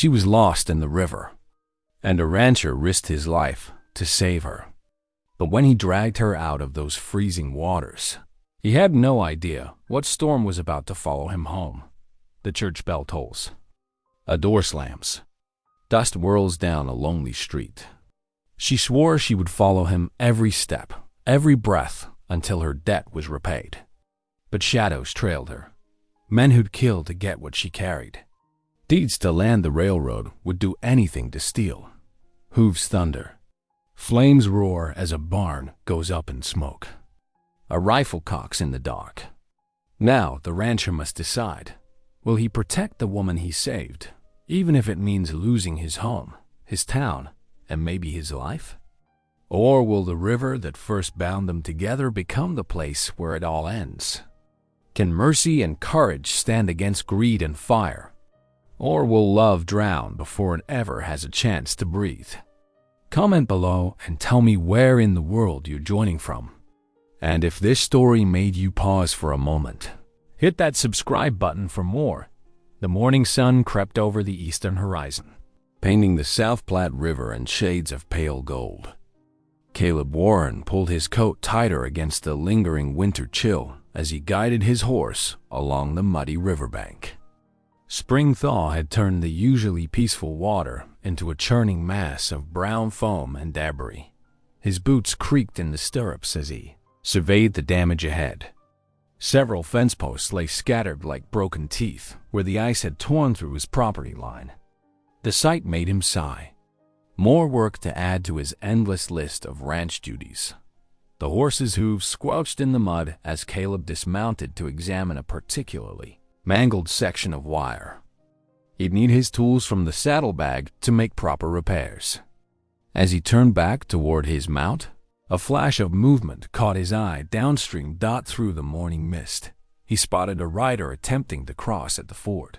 She was lost in the river, and a rancher risked his life to save her. But when he dragged her out of those freezing waters, he had no idea what storm was about to follow him home. The church bell tolls. A door slams. Dust whirls down a lonely street. She swore she would follow him every step, every breath, until her debt was repaid. But shadows trailed her. Men who'd kill to get what she carried. Deeds to land the railroad would do anything to steal. Hooves thunder. Flames roar as a barn goes up in smoke. A rifle cocks in the dark. Now the rancher must decide. Will he protect the woman he saved, even if it means losing his home, his town, and maybe his life? Or will the river that first bound them together become the place where it all ends? Can mercy and courage stand against greed and fire? Or will love drown before it ever has a chance to breathe? Comment below and tell me where in the world you're joining from. And if this story made you pause for a moment, hit that subscribe button for more. The morning sun crept over the eastern horizon, painting the South Platte River in shades of pale gold. Caleb Warren pulled his coat tighter against the lingering winter chill as he guided his horse along the muddy riverbank. Spring thaw had turned the usually peaceful water into a churning mass of brown foam and debris. His boots creaked in the stirrups as he surveyed the damage ahead. Several fence posts lay scattered like broken teeth where the ice had torn through his property line. The sight made him sigh. More work to add to his endless list of ranch duties. The horse's hooves squelched in the mud as Caleb dismounted to examine a particularly mangled section of wire. He'd need his tools from the saddlebag to make proper repairs. As he turned back toward his mount, a flash of movement caught his eye downstream through the morning mist. He spotted a rider attempting to cross at the ford.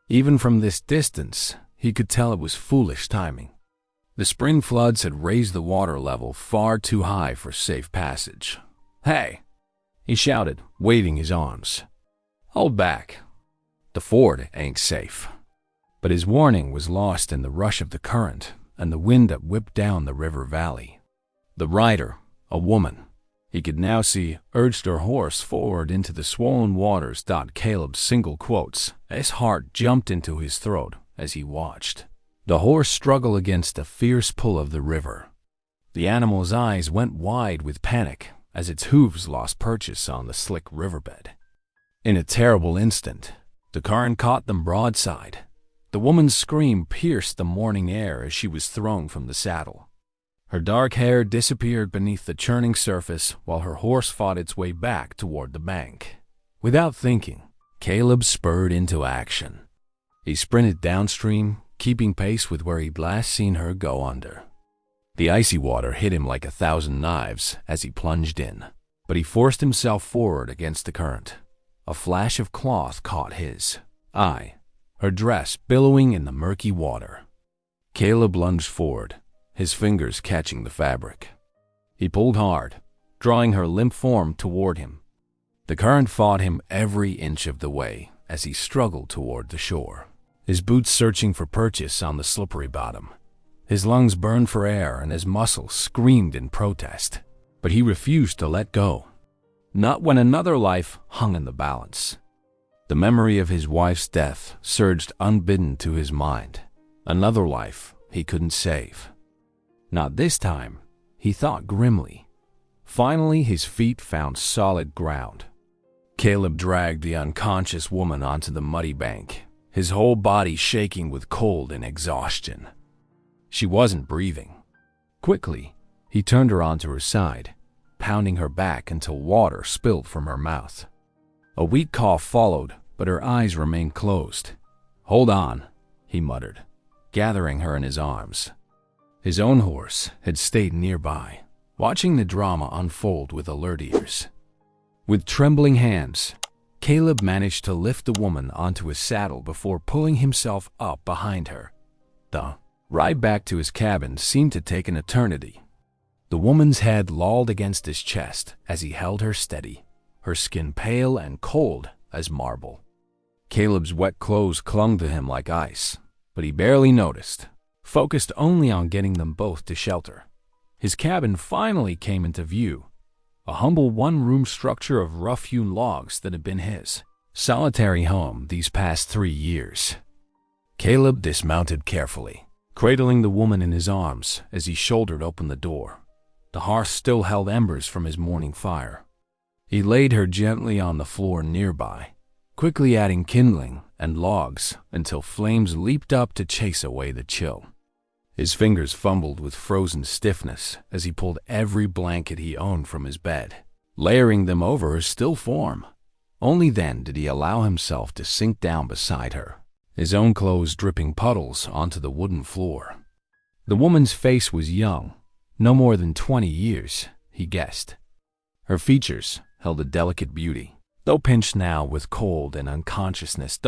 Even from this distance, he could tell it was foolish timing. The spring floods had raised the water level far too high for safe passage. "Hey!" he shouted, waving his arms. "Hold back. The ford ain't safe." But his warning was lost in the rush of the current and the wind that whipped down the river valley. The rider, a woman, he could now see, urged her horse forward into the swollen waters. Caleb's single quotes. His heart jumped into his throat as he watched the horse struggle against the fierce pull of the river. The animal's eyes went wide with panic as its hooves lost purchase on the slick riverbed. In a terrible instant, the current caught them broadside. The woman's scream pierced the morning air as she was thrown from the saddle. Her dark hair disappeared beneath the churning surface while her horse fought its way back toward the bank. Without thinking, Caleb spurred into action. He sprinted downstream, keeping pace with where he'd last seen her go under. The icy water hit him like 1,000 knives as he plunged in, but he forced himself forward against the current. A flash of cloth caught his eye, her dress billowing in the murky water. Caleb lunged forward, his fingers catching the fabric. He pulled hard, drawing her limp form toward him. The current fought him every inch of the way as he struggled toward the shore, his boots searching for purchase on the slippery bottom. His lungs burned for air and his muscles screamed in protest, but he refused to let go. Not when another life hung in the balance. The memory of his wife's death surged unbidden to his mind. Another life he couldn't save. Not this time, he thought grimly. Finally, his feet found solid ground. Caleb dragged the unconscious woman onto the muddy bank, his whole body shaking with cold and exhaustion. She wasn't breathing. Quickly, he turned her onto her side, pounding her back until water spilled from her mouth. A weak cough followed, but her eyes remained closed. "Hold on," he muttered, gathering her in his arms. His own horse had stayed nearby, watching the drama unfold with alert ears. With trembling hands, Caleb managed to lift the woman onto his saddle before pulling himself up behind her. The ride back to his cabin seemed to take an eternity. The woman's head lolled against his chest as he held her steady, her skin pale and cold as marble. Caleb's wet clothes clung to him like ice, but he barely noticed, focused only on getting them both to shelter. His cabin finally came into view, a humble one-room structure of rough-hewn logs that had been his solitary home these past 3 years. Caleb dismounted carefully, cradling the woman in his arms as he shouldered open the door. The hearth still held embers from his morning fire. He laid her gently on the floor nearby, quickly adding kindling and logs until flames leaped up to chase away the chill. His fingers fumbled with frozen stiffness as he pulled every blanket he owned from his bed, layering them over her still form. Only then did he allow himself to sink down beside her, his own clothes dripping puddles onto the wooden floor. The woman's face was young, no more than 20 years, he guessed. Her features held a delicate beauty, though pinched now with cold and unconsciousness.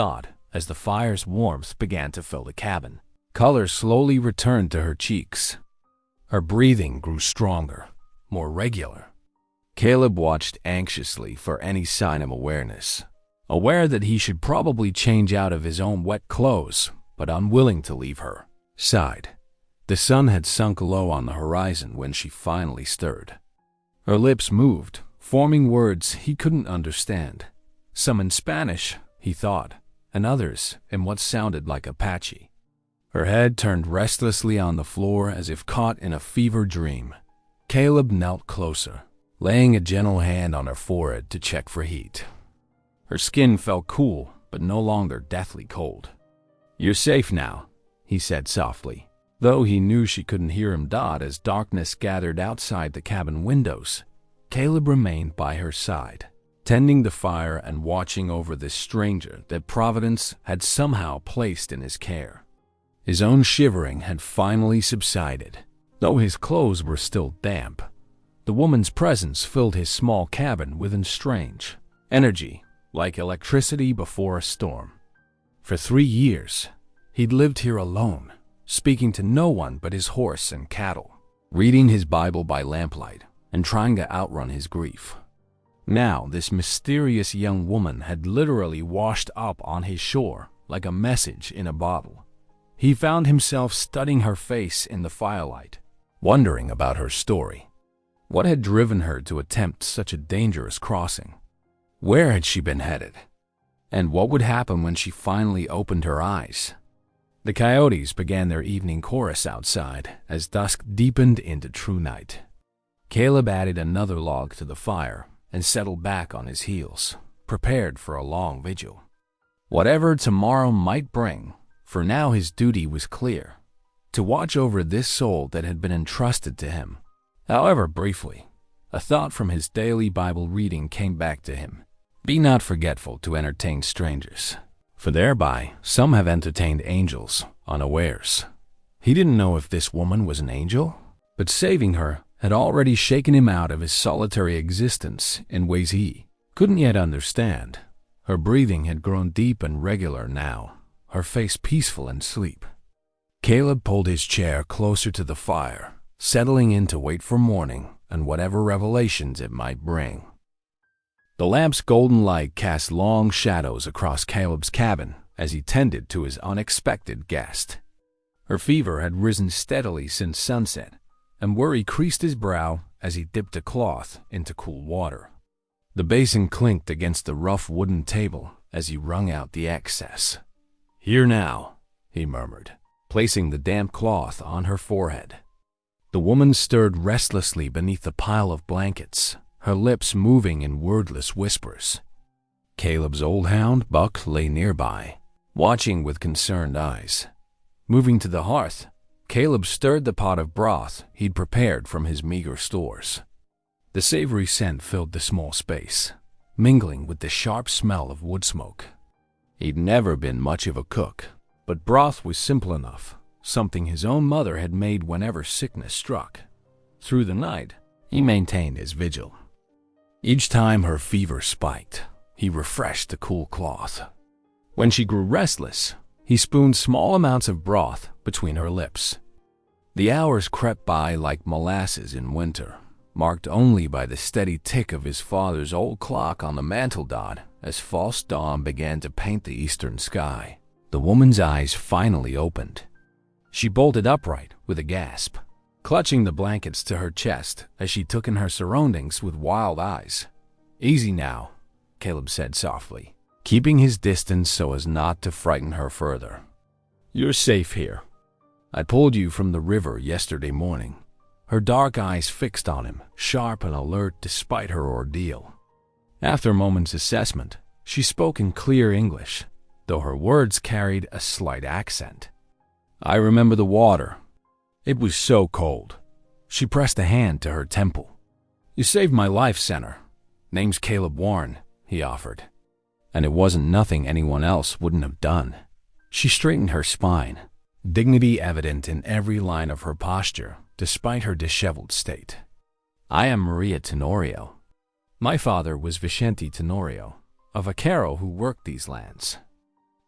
As the fire's warmth began to fill the cabin, color slowly returned to her cheeks. Her breathing grew stronger, more regular. Caleb watched anxiously for any sign of awareness, aware that he should probably change out of his own wet clothes, but unwilling to leave her side. The sun had sunk low on the horizon when she finally stirred. Her lips moved, forming words he couldn't understand. Some in Spanish, he thought, and others in what sounded like Apache. Her head turned restlessly on the floor as if caught in a fever dream. Caleb knelt closer, laying a gentle hand on her forehead to check for heat. Her skin felt cool, but no longer deathly cold. "You're safe now," he said softly, though he knew she couldn't hear him. As darkness gathered outside the cabin windows, Caleb remained by her side, tending the fire and watching over this stranger that Providence had somehow placed in his care. His own shivering had finally subsided, though his clothes were still damp. The woman's presence filled his small cabin with a strange energy, like electricity before a storm. For 3 years, he'd lived here alone, speaking to no one but his horse and cattle, reading his Bible by lamplight, and trying to outrun his grief. Now, this mysterious young woman had literally washed up on his shore like a message in a bottle. He found himself studying her face in the firelight, wondering about her story. What had driven her to attempt such a dangerous crossing? Where had she been headed? And what would happen when she finally opened her eyes? The coyotes began their evening chorus outside as dusk deepened into true night. Caleb added another log to the fire and settled back on his heels, prepared for a long vigil. Whatever tomorrow might bring, for now his duty was clear: to watch over this soul that had been entrusted to him. However briefly, a thought from his daily Bible reading came back to him. Be not forgetful to entertain strangers, for thereby some have entertained angels unawares. He didn't know if this woman was an angel, but saving her had already shaken him out of his solitary existence in ways he couldn't yet understand. Her breathing had grown deep and regular now, her face peaceful in sleep. Caleb pulled his chair closer to the fire, settling in to wait for morning and whatever revelations it might bring. The lamp's golden light cast long shadows across Caleb's cabin as he tended to his unexpected guest. Her fever had risen steadily since sunset, and worry creased his brow as he dipped a cloth into cool water. The basin clinked against the rough wooden table as he wrung out the excess. "Here now," he murmured, placing the damp cloth on her forehead. The woman stirred restlessly beneath the pile of blankets, her lips moving in wordless whispers. Caleb's old hound, Buck, lay nearby, watching with concerned eyes. Moving to the hearth, Caleb stirred the pot of broth he'd prepared from his meager stores. The savory scent filled the small space, mingling with the sharp smell of wood smoke. He'd never been much of a cook, but broth was simple enough, something his own mother had made whenever sickness struck. Through the night, he maintained his vigil. Each time her fever spiked, he refreshed the cool cloth. When she grew restless, he spooned small amounts of broth between her lips. The hours crept by like molasses in winter, marked only by the steady tick of his father's old clock on the mantel as false dawn began to paint the eastern sky. The woman's eyes finally opened. She bolted upright with a gasp, clutching the blankets to her chest as she took in her surroundings with wild eyes. "Easy now," Caleb said softly, keeping his distance so as not to frighten her further. "You're safe here. I pulled you from the river yesterday morning." Her dark eyes fixed on him, sharp and alert despite her ordeal. After a moment's assessment, she spoke in clear English, though her words carried a slight accent. "I remember the water. It was so cold." She pressed a hand to her temple. "You saved my life, Senator. Name's Caleb Warren," he offered. "And it wasn't nothing anyone else wouldn't have done." She straightened her spine, dignity evident in every line of her posture, despite her disheveled state. "I am Maria Tenorio. My father was Vicente Tenorio, a vaquero who worked these lands.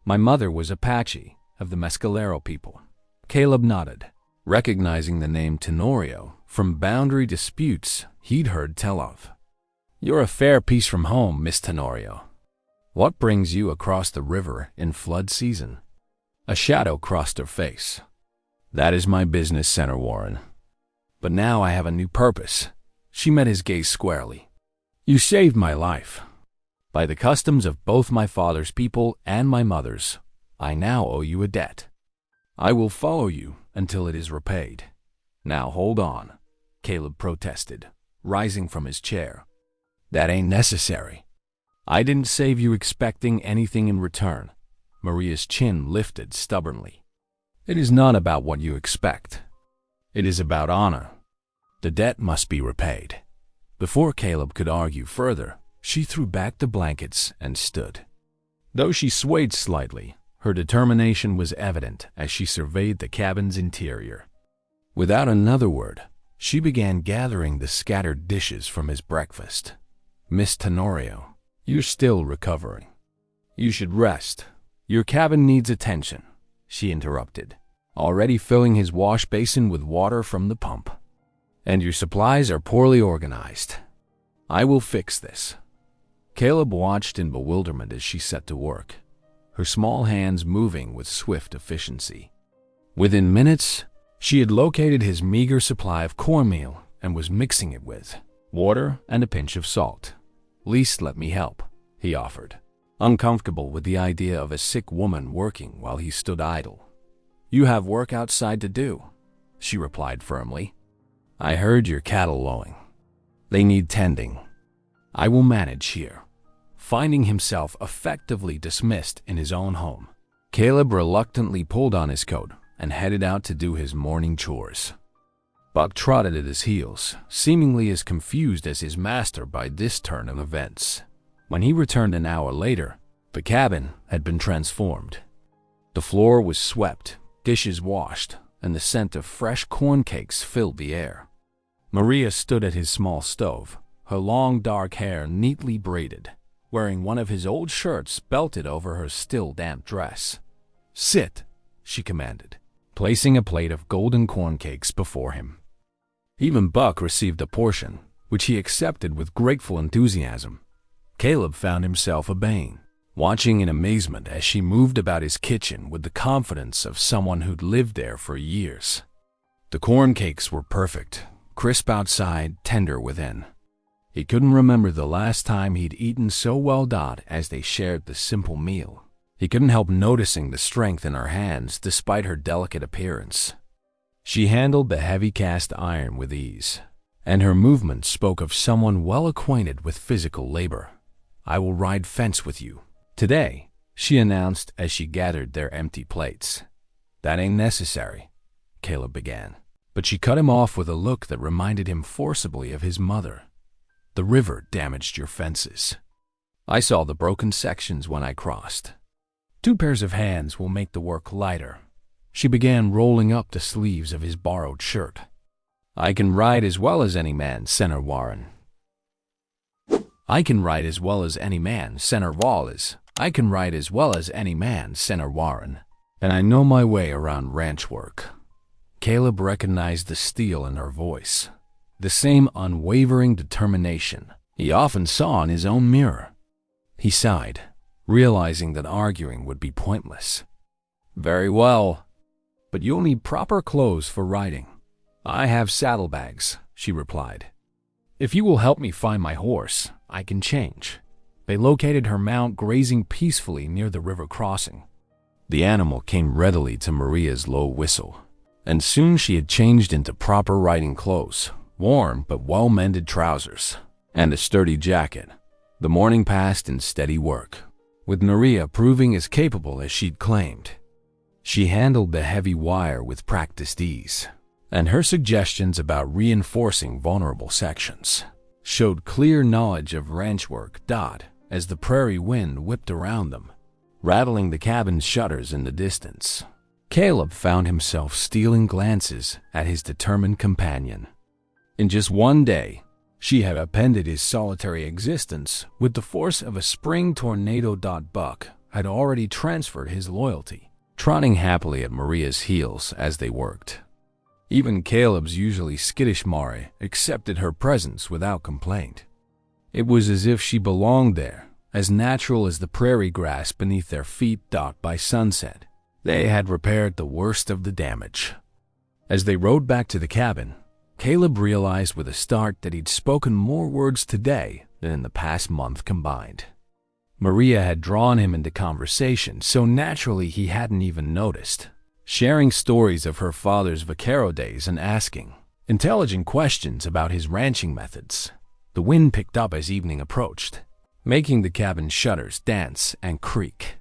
My mother was Apache of the Mescalero people." Caleb nodded, recognizing the name Tenorio from boundary disputes he'd heard tell of. "You're a fair piece from home, Miss Tenorio. What brings you across the river in flood season?" A shadow crossed her face. "That is my business, Senator Warren. But now I have a new purpose." She met his gaze squarely. "You saved my life. By the customs of both my father's people and my mother's, I now owe you a debt. I will follow you until it is repaid." "Now hold on," Caleb protested, rising from his chair. "That ain't necessary. I didn't save you expecting anything in return." Maria's chin lifted stubbornly. "It is not about what you expect. It is about honor. The debt must be repaid." Before Caleb could argue further, she threw back the blankets and stood. Though she swayed slightly, her determination was evident as she surveyed the cabin's interior. Without another word, she began gathering the scattered dishes from his breakfast. "Miss Tenorio, you're still recovering. You should rest. Your cabin needs attention," she interrupted, already filling his wash basin with water from the pump. "And your supplies are poorly organized. I will fix this." Caleb watched in bewilderment as she set to work, her small hands moving with swift efficiency. Within minutes, she had located his meager supply of cornmeal and was mixing it with water and a pinch of salt. "Least let me help," he offered, uncomfortable with the idea of a sick woman working while he stood idle. "You have work outside to do," she replied firmly. "I heard your cattle lowing. They need tending. I will manage here." Finding himself effectively dismissed in his own home, Caleb reluctantly pulled on his coat and headed out to do his morning chores. Buck trotted at his heels, seemingly as confused as his master by this turn of events. When he returned an hour later, the cabin had been transformed. The floor was swept, dishes washed, and the scent of fresh corn cakes filled the air. Maria stood at his small stove, her long dark hair neatly braided, wearing one of his old shirts belted over her still damp dress. "Sit," she commanded, placing a plate of golden corn cakes before him. Even Buck received a portion, which he accepted with grateful enthusiasm. Caleb found himself obeying, watching in amazement as she moved about his kitchen with the confidence of someone who'd lived there for years. The corn cakes were perfect, crisp outside, tender within. He couldn't remember the last time he'd eaten so well done as they shared the simple meal. He couldn't help noticing the strength in her hands despite her delicate appearance. She handled the heavy cast iron with ease, and her movements spoke of someone well acquainted with physical labor. "I will ride fence with you today," she announced as she gathered their empty plates. "That ain't necessary," Caleb began, but she cut him off with a look that reminded him forcibly of his mother. "The river damaged your fences. I saw the broken sections when I crossed. 2 pairs of hands will make the work lighter." She began rolling up the sleeves of his borrowed shirt. "I can ride as well as any man, Senator Warren. I can ride as well as any man, Senator Wallace. I can ride as well as any man, Senator Warren. And I know my way around ranch work." Caleb recognized the steel in her voice, the same unwavering determination he often saw in his own mirror. He sighed, realizing that arguing would be pointless. Very well, but you'll need proper clothes for riding. I have saddlebags, she replied. If you will help me find my horse, I can change. They located her mount grazing peacefully near the river crossing. The animal came readily to Maria's low whistle, and soon she had changed into proper riding clothes, warm but well-mended trousers, and a sturdy jacket. The morning passed in steady work, with Maria proving as capable as she'd claimed. She handled the heavy wire with practiced ease, and her suggestions about reinforcing vulnerable sections showed clear knowledge of ranch work. As the prairie wind whipped around them, rattling the cabin's shutters in the distance, Caleb found himself stealing glances at his determined companion. In just one day, she had upended his solitary existence with the force of a spring tornado. Buck had already transferred his loyalty, trotting happily at Maria's heels as they worked. Even Caleb's usually skittish Mari accepted her presence without complaint. It was as if she belonged there, as natural as the prairie grass beneath their feet. By sunset, they had repaired the worst of the damage. As they rode back to the cabin, Caleb realized with a start that he'd spoken more words today than in the past month combined. Maria had drawn him into conversation so naturally he hadn't even noticed, sharing stories of her father's vaquero days and asking intelligent questions about his ranching methods. The wind picked up as evening approached, making the cabin shutters dance and creak.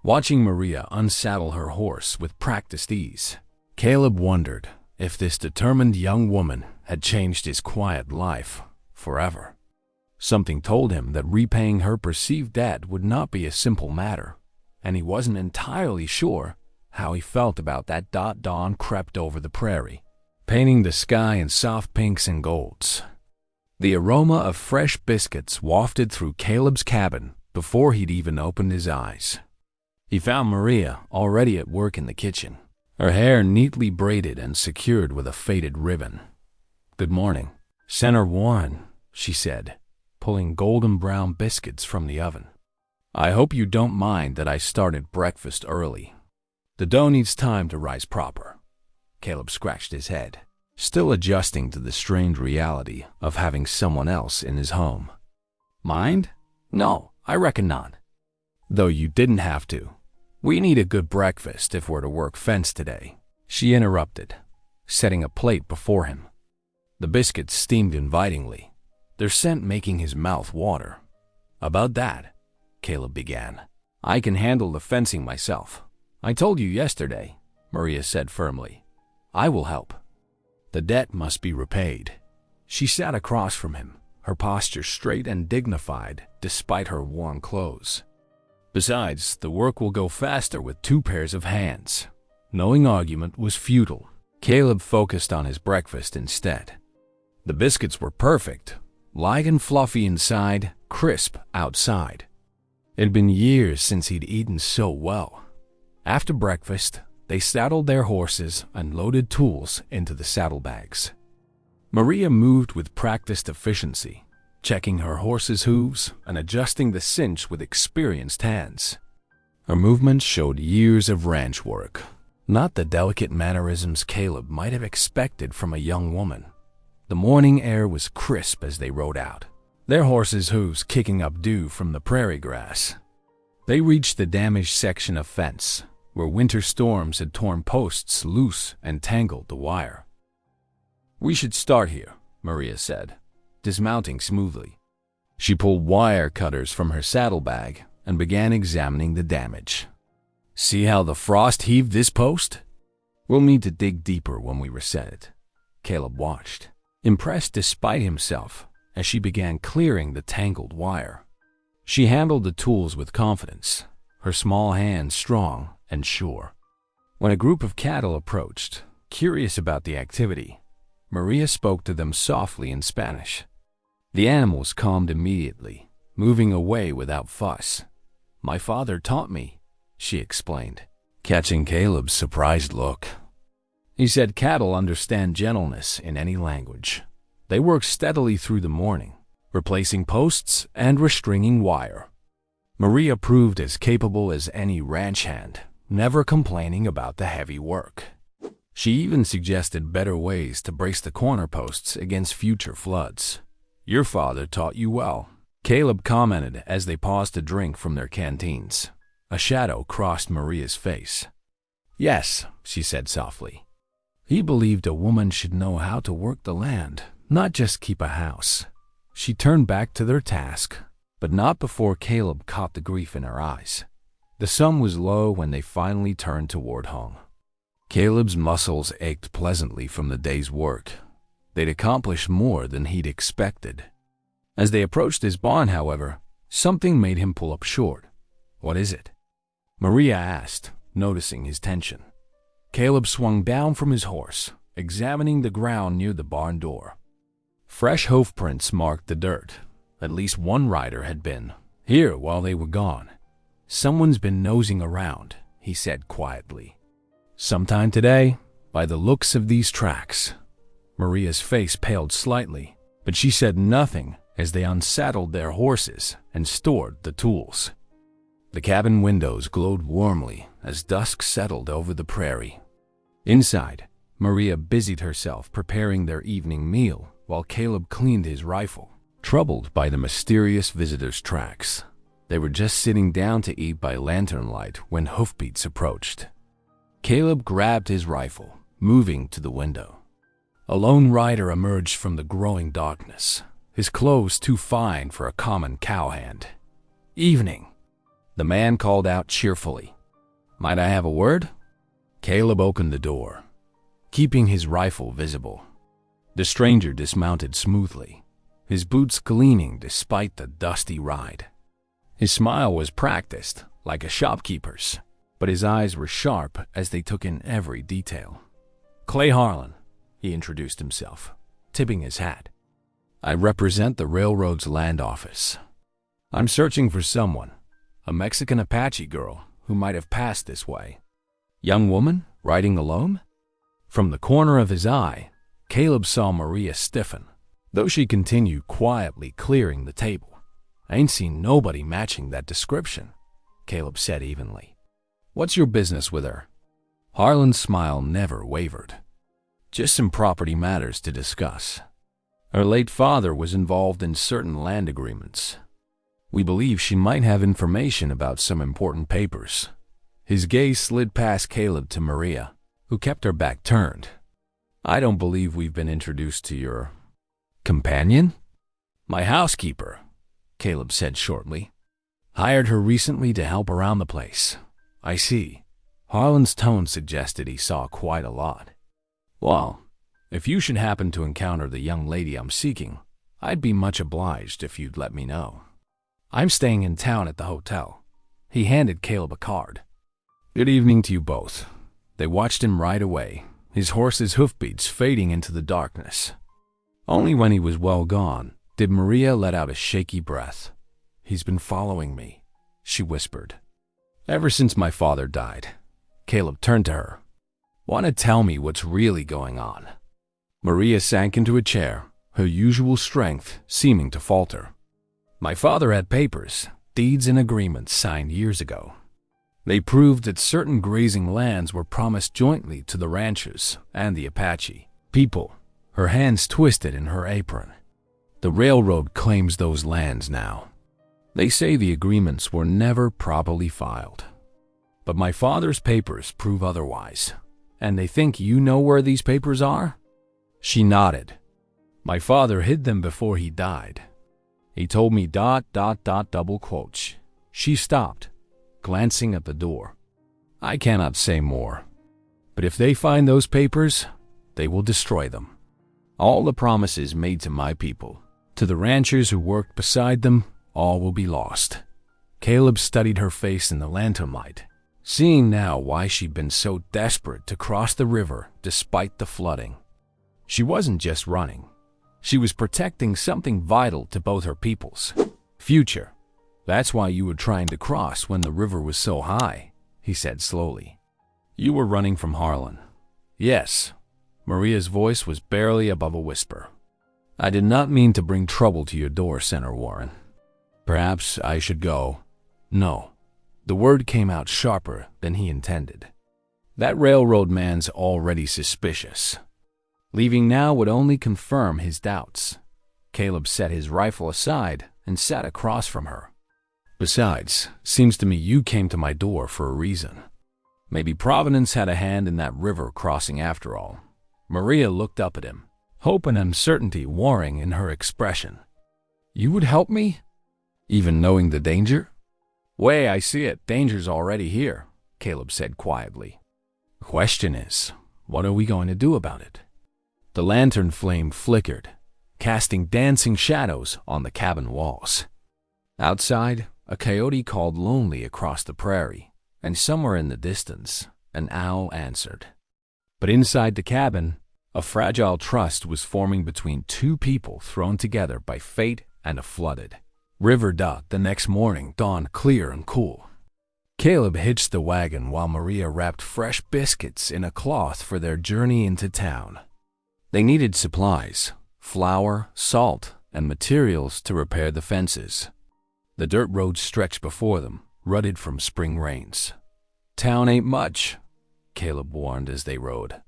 Watching Maria unsaddle her horse with practiced ease, Caleb wondered if this determined young woman had changed his quiet life forever. Something told him that repaying her perceived debt would not be a simple matter, and he wasn't entirely sure how he felt about that. Dawn crept over the prairie, painting the sky in soft pinks and golds. The aroma of fresh biscuits wafted through Caleb's cabin before he'd even opened his eyes. He found Maria already at work in the kitchen, her hair neatly braided and secured with a faded ribbon. "Good morning, Center One," she said, pulling golden brown biscuits from the oven. "I hope you don't mind that I started breakfast early. The dough needs time to rise proper." Caleb scratched his head, still adjusting to the strange reality of having someone else in his home. "Mind? No, I reckon not. Though you didn't have to. We need a good breakfast if we're to work fence today," she interrupted, setting a plate before him. The biscuits steamed invitingly, their scent making his mouth water. "About that," Caleb began, "I can handle the fencing myself. I told you yesterday," Maria said firmly. "I will help. The debt must be repaid." She sat across from him, her posture straight and dignified despite her worn clothes. "Besides, the work will go faster with 2 pairs of hands." Knowing argument was futile, Caleb focused on his breakfast instead. The biscuits were perfect, light and fluffy inside, crisp outside. It had been years since he'd eaten so well. After breakfast, they saddled their horses and loaded tools into the saddlebags. Maria moved with practiced efficiency, checking her horse's hooves and adjusting the cinch with experienced hands. Her movements showed years of ranch work, not the delicate mannerisms Caleb might have expected from a young woman. The morning air was crisp as they rode out, their horses' hooves kicking up dew from the prairie grass. They reached the damaged section of fence, where winter storms had torn posts loose and tangled the wire. "We should start here," Maria said, dismounting smoothly. She pulled wire cutters from her saddlebag and began examining the damage. "See how the frost heaved this post? We'll need to dig deeper when we reset it." Caleb watched, impressed despite himself, as she began clearing the tangled wire. She handled the tools with confidence, her small hands strong and sure. When a group of cattle approached, curious about the activity, Maria spoke to them softly in Spanish. The animals calmed immediately, moving away without fuss. "My father taught me," she explained, catching Caleb's surprised look. He said cattle understand gentleness in any language. They worked steadily through the morning, replacing posts and restringing wire. Maria proved as capable as any ranch hand, never complaining about the heavy work. She even suggested better ways to brace the corner posts against future floods. "Your father taught you well," Caleb commented as they paused to drink from their canteens. A shadow crossed Maria's face. "Yes," she said softly. "He believed a woman should know how to work the land, not just keep a house." She turned back to their task, but not before Caleb caught the grief in her eyes. The sun was low when they finally turned toward home. Caleb's muscles ached pleasantly from the day's work. They'd accomplished more than he'd expected. As they approached his barn, however, something made him pull up short. "What is it?" Maria asked, noticing his tension. Caleb swung down from his horse, examining the ground near the barn door. Fresh hoofprints marked the dirt. At least one rider had been here while they were gone. "Someone's been nosing around," he said quietly. "Sometime today, by the looks of these tracks." Maria's face paled slightly, but she said nothing as they unsaddled their horses and stored the tools. The cabin windows glowed warmly as dusk settled over the prairie. Inside, Maria busied herself preparing their evening meal while Caleb cleaned his rifle, troubled by the mysterious visitor's tracks. They were just sitting down to eat by lantern light when hoofbeats approached. Caleb grabbed his rifle, moving to the window. A lone rider emerged from the growing darkness, his clothes too fine for a common cowhand. "Evening," the man called out cheerfully. "Might I have a word?" Caleb opened the door, keeping his rifle visible. The stranger dismounted smoothly, his boots gleaming despite the dusty ride. His smile was practiced, like a shopkeeper's, but his eyes were sharp as they took in every detail. "Clay Harlan," he introduced himself, tipping his hat. "I represent the railroad's land office. I'm searching for someone, a Mexican Apache girl who might have passed this way." "Young woman, riding alone?" From the corner of his eye, Caleb saw Maria stiffen, though she continued quietly clearing the table. "I ain't seen nobody matching that description," Caleb said evenly. "What's your business with her?" Harlan's smile never wavered. "Just some property matters to discuss. Her late father was involved in certain land agreements. We believe she might have information about some important papers." His gaze slid past Caleb to Maria, who kept her back turned. "I don't believe we've been introduced to your companion?" "My housekeeper," Caleb said shortly. "Hired her recently to help around the place." "I see." Harlan's tone suggested he saw quite a lot. "Well, if you should happen to encounter the young lady I'm seeking, I'd be much obliged if you'd let me know. I'm staying in town at the hotel." He handed Caleb a card. "Good evening to you both." They watched him ride away, his horse's hoofbeats fading into the darkness. Only when he was well gone did Maria let out a shaky breath. "He's been following me," she whispered. "Ever since my father died." Caleb turned to her. "Want to tell me what's really going on?" Maria sank into a chair, her usual strength seeming to falter. "My father had papers, deeds and agreements signed years ago. They proved that certain grazing lands were promised jointly to the ranchers and the Apache people." Her hands twisted in her apron. "The railroad claims those lands now. They say the agreements were never properly filed. But my father's papers prove otherwise. And they think you know where these papers are?" She nodded. "My father hid them before he died. He told me ... double quotes." She stopped, glancing at the door. "I cannot say more. But if they find those papers, they will destroy them. All the promises made to my people, to the ranchers who worked beside them, all will be lost." Caleb studied her face in the lantern light, seeing now why she'd been so desperate to cross the river despite the flooding. She wasn't just running. She was protecting something vital to both her peoples' future. "That's why you were trying to cross when the river was so high," he said slowly. "You were running from Harlan." "Yes." Maria's voice was barely above a whisper. "I did not mean to bring trouble to your door, Senator Warren. Perhaps I should go." "No, The word came out sharper than he intended. That railroad man's already suspicious. Leaving now would only confirm his doubts. Caleb set his rifle aside and sat across from her. Besides, seems to me you came to my door for a reason. Maybe Providence had a hand in that river crossing after all. Maria looked up at him, hope and uncertainty warring in her expression. You would help me? Even knowing the danger? Way I see it, danger's already here, Caleb said quietly. The question is, what are we going to do about it? The lantern flame flickered, casting dancing shadows on the cabin walls. Outside, a coyote called lonely across the prairie, and somewhere in the distance, an owl answered. But inside the cabin, a fragile trust was forming between two people thrown together by fate and a flooded river. The next morning dawned clear and cool. Caleb hitched the wagon while Maria wrapped fresh biscuits in a cloth for their journey into town. They needed supplies, flour, salt, and materials to repair the fences. The dirt road stretched before them, rutted from spring rains. Town ain't much, Caleb warned as they rode.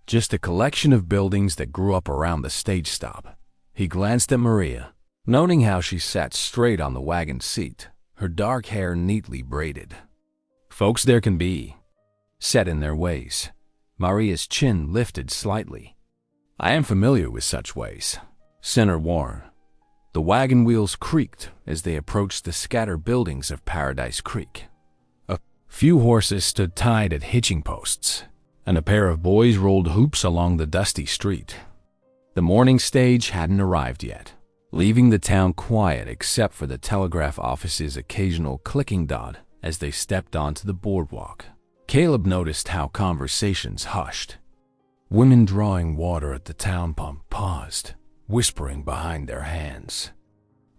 Just a collection of buildings that grew up around the stage stop. He glanced at Maria, noting how she sat straight on the wagon seat, her dark hair neatly braided. Folks there can be, set in their ways. Maria's chin lifted slightly. I am familiar with such ways, Senator Warren. The wagon wheels creaked as they approached the scattered buildings of Paradise Creek. A few horses stood tied at hitching posts, and a pair of boys rolled hoops along the dusty street. The morning stage hadn't arrived yet, leaving the town quiet except for the telegraph office's occasional clicking dot as they stepped onto the boardwalk. Caleb noticed how conversations hushed. Women drawing water at the town pump paused, whispering behind their hands.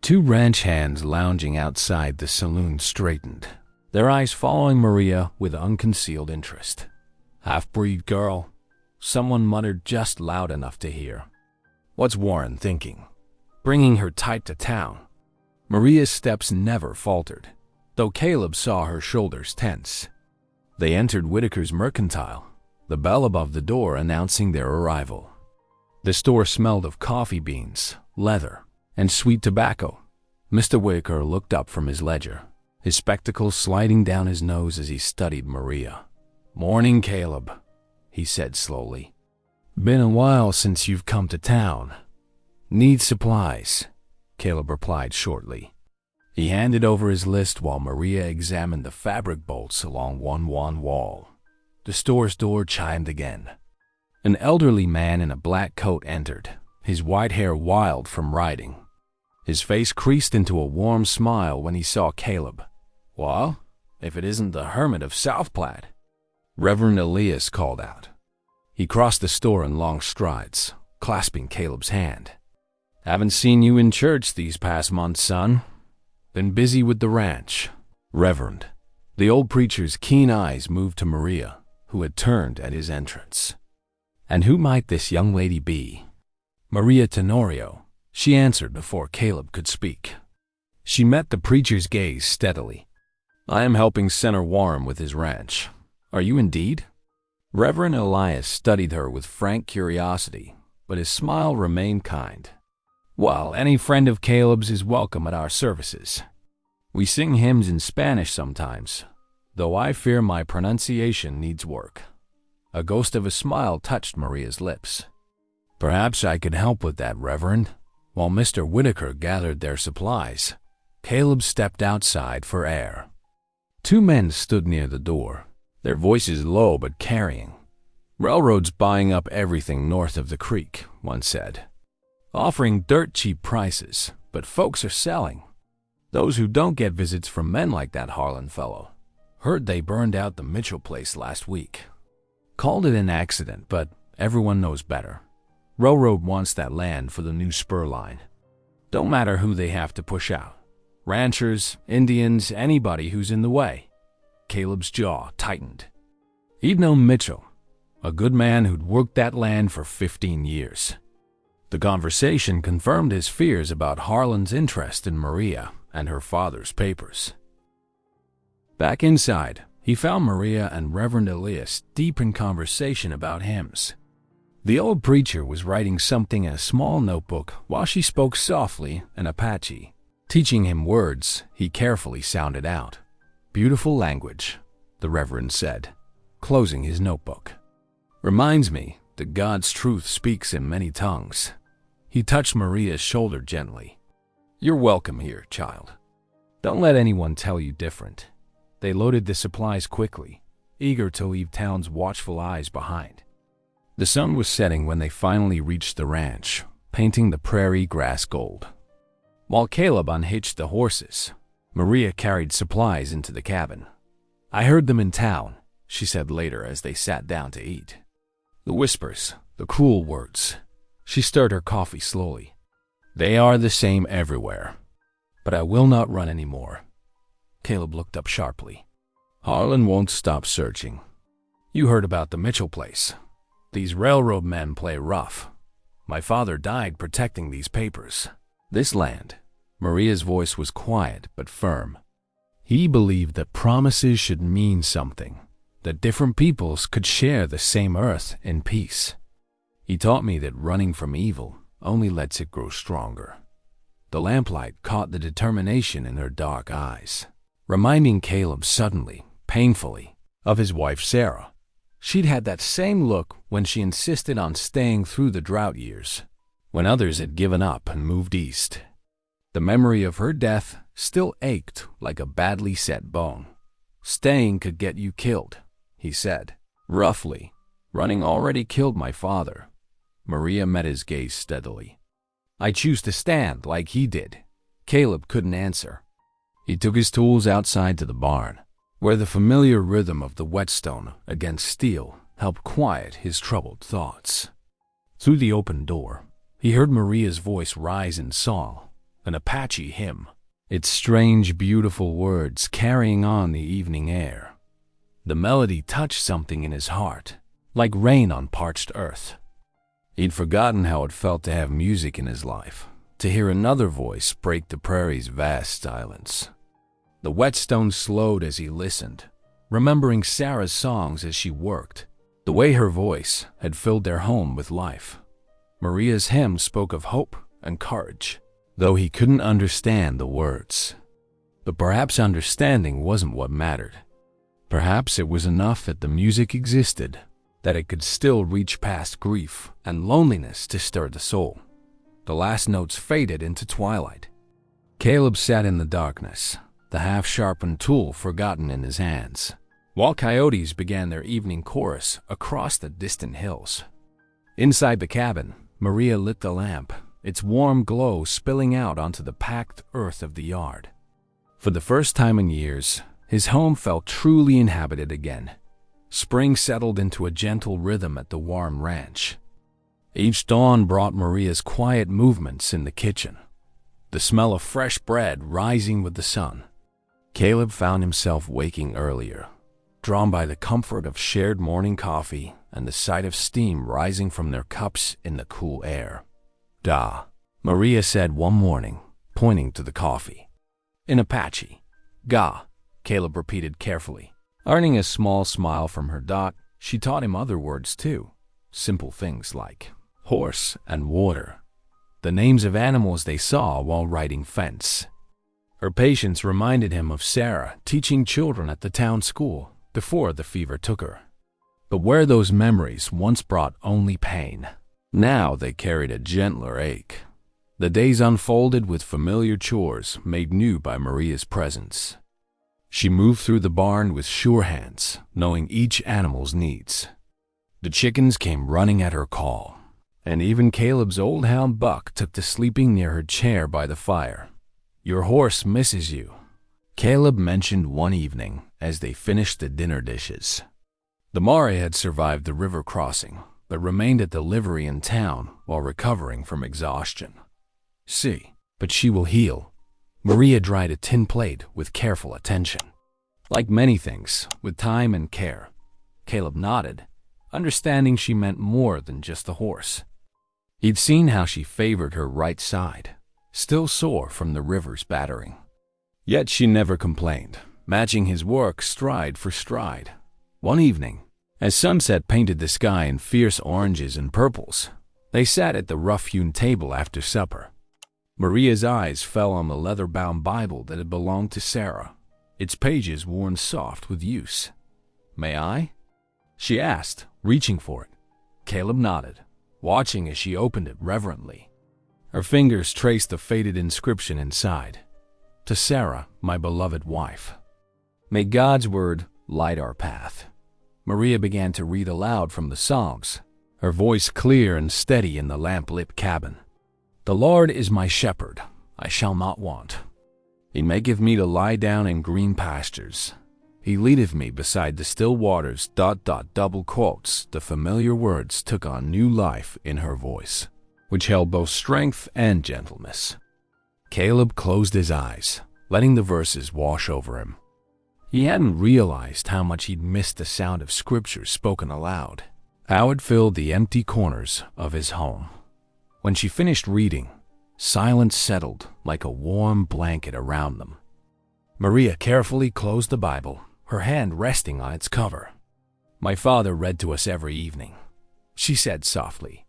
Two ranch hands lounging outside the saloon straightened, their eyes following Maria with unconcealed interest. Half-breed girl, someone muttered just loud enough to hear. What's Warren thinking? Bringing her tight to town? Maria's steps never faltered, though Caleb saw her shoulders tense. They entered Whitaker's Mercantile, the bell above the door announcing their arrival. The store smelled of coffee beans, leather, and sweet tobacco. Mr. Whitaker looked up from his ledger, his spectacles sliding down his nose as he studied Maria. Morning, Caleb, he said slowly. Been a while since you've come to town. Need supplies, Caleb replied shortly. He handed over his list while Maria examined the fabric bolts along one wall. The store's door chimed again. An elderly man in a black coat entered, his white hair wild from riding. His face creased into a warm smile when he saw Caleb. Well, if it isn't the hermit of South Platte, Reverend Elias called out. He crossed the store in long strides, clasping Caleb's hand. Haven't seen you in church these past months, son. Been busy with the ranch. Reverend. The old preacher's keen eyes moved to Maria, who had turned at his entrance. And who might this young lady be? Maria Tenorio, she answered before Caleb could speak. She met the preacher's gaze steadily. I am helping Senator Warren with his ranch. Are you indeed? Reverend Elias studied her with frank curiosity, but his smile remained kind. Well, any friend of Caleb's is welcome at our services. We sing hymns in Spanish sometimes, though I fear my pronunciation needs work. A ghost of a smile touched Maria's lips. Perhaps I could help with that, Reverend. While Mr. Whitaker gathered their supplies, Caleb stepped outside for air. Two men stood near the door, their voices low but carrying. Railroad's buying up everything north of the creek, one said. Offering dirt cheap prices, but folks are selling. Those who don't get visits from men like that Harlan fellow. Heard they burned out the Mitchell place last week. Called it an accident, but everyone knows better. Railroad wants that land for the new spur line. Don't matter who they have to push out. Ranchers, Indians, anybody who's in the way. Caleb's jaw tightened. He'd known Mitchell, a good man who'd worked that land for 15 years. The conversation confirmed his fears about Harlan's interest in Maria and her father's papers. Back inside, he found Maria and Reverend Elias deep in conversation about hymns. The old preacher was writing something in a small notebook while she spoke softly in Apache, teaching him words he carefully sounded out. "Beautiful language," the Reverend said, closing his notebook. "Reminds me that God's truth speaks in many tongues." He touched Maria's shoulder gently. "You're welcome here, child. Don't let anyone tell you different." They loaded the supplies quickly, eager to leave town's watchful eyes behind. The sun was setting when they finally reached the ranch, painting the prairie grass gold. While Caleb unhitched the horses, Maria carried supplies into the cabin. "I heard them in town," she said later as they sat down to eat. "The whispers, the cruel words." She stirred her coffee slowly. "They are the same everywhere. But I will not run anymore." Caleb looked up sharply. "Harlan won't stop searching. You heard about the Mitchell place. These railroad men play rough. My father died protecting these papers. This land." Maria's voice was quiet but firm. "He believed that promises should mean something, that different peoples could share the same earth in peace. He taught me that running from evil only lets it grow stronger." The lamplight caught the determination in her dark eyes, reminding Caleb suddenly, painfully, of his wife Sarah. She'd had that same look when she insisted on staying through the drought years, when others had given up and moved east. The memory of her death still ached like a badly set bone. "Staying could get you killed," he said, roughly. "Running already killed my father." Maria met his gaze steadily. "I choose to stand like he did." Caleb couldn't answer. He took his tools outside to the barn, where the familiar rhythm of the whetstone against steel helped quiet his troubled thoughts. Through the open door, he heard Maria's voice rise in song, an Apache hymn, its strange, beautiful words carrying on the evening air. The melody touched something in his heart, like rain on parched earth. He'd forgotten how it felt to have music in his life, to hear another voice break the prairie's vast silence. The whetstone slowed as he listened, remembering Sarah's songs as she worked, the way her voice had filled their home with life. Maria's hymn spoke of hope and courage, though he couldn't understand the words. But perhaps understanding wasn't what mattered. Perhaps it was enough that the music existed, that it could still reach past grief and loneliness to stir the soul. The last notes faded into twilight. Caleb sat in the darkness, the half-sharpened tool forgotten in his hands, while coyotes began their evening chorus across the distant hills. Inside the cabin, Maria lit the lamp, its warm glow spilling out onto the packed earth of the yard. For the first time in years, his home felt truly inhabited again. Spring settled into a gentle rhythm at the warm ranch. Each dawn brought Maria's quiet movements in the kitchen, the smell of fresh bread rising with the sun. Caleb found himself waking earlier, drawn by the comfort of shared morning coffee and the sight of steam rising from their cups in the cool air. "Da," Maria said one morning, pointing to the coffee. In Apache. "Ga," Caleb repeated carefully. Earning a small smile from her dot, she taught him other words too, simple things like horse and water, the names of animals they saw while riding fence. Her patience reminded him of Sarah teaching children at the town school before the fever took her. But where those memories once brought only pain, now they carried a gentler ache. The days unfolded with familiar chores made new by Maria's presence. She moved through the barn with sure hands, knowing each animal's needs. The chickens came running at her call, and even Caleb's old hound Buck took to sleeping near her chair by the fire. "Your horse misses you," Caleb mentioned one evening as they finished the dinner dishes. The Mare had survived the river crossing, but remained at the livery in town while recovering from exhaustion. "See, but she will heal." Maria dried a tin plate with careful attention. "Like many things, with time and care." Caleb nodded, understanding she meant more than just the horse. He'd seen how she favored her right side, still sore from the river's battering. Yet she never complained. matching his work stride for stride. One evening, as sunset painted the sky in fierce oranges and purples, they sat at the rough-hewn table after supper. Maria's eyes fell on the leather-bound Bible that had belonged to Sarah, its pages worn soft with use. "May I?" she asked, reaching for it. Caleb nodded, watching as she opened it reverently. Her fingers traced the faded inscription inside. "To Sarah, my beloved wife. May God's word light our path." Maria began to read aloud from the Psalms, her voice clear and steady in the lamp-lit cabin. "The Lord is my shepherd, I shall not want. He maketh me to lie down in green pastures. He leadeth me beside the still waters. Double quotes. The familiar words took on new life in her voice, which held both strength and gentleness. Caleb closed his eyes, letting the verses wash over him. He hadn't realized how much he'd missed the sound of scripture spoken aloud, how it filled the empty corners of his home. When she finished reading, silence settled like a warm blanket around them. Maria carefully closed the Bible, her hand resting on its cover. "My father read to us every evening," she said softly.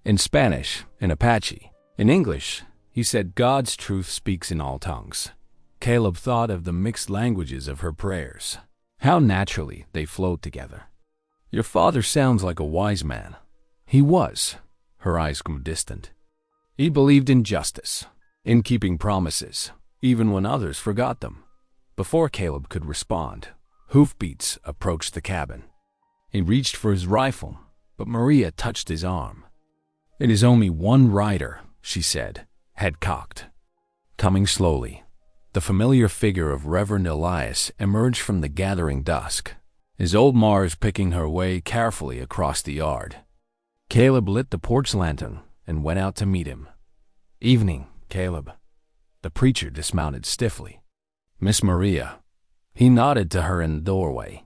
In Spanish, in Apache, in English, he said, "God's truth speaks in all tongues." Caleb thought of the mixed languages of her prayers, how naturally they flowed together. "Your father sounds like a wise man." He was. Her eyes grew distant. He believed in justice, in keeping promises, even when others forgot them. Before Caleb could respond, hoofbeats approached the cabin. He reached for his rifle, but Maria touched his arm. "It is only one rider," she said, head cocked. Coming slowly, the familiar figure of Reverend Elias emerged from the gathering dusk, his old Mars picking her way carefully across the yard. Caleb lit the porch lantern and went out to meet him. "Evening, Caleb." The preacher dismounted stiffly. "Miss Maria." He nodded to her in the doorway.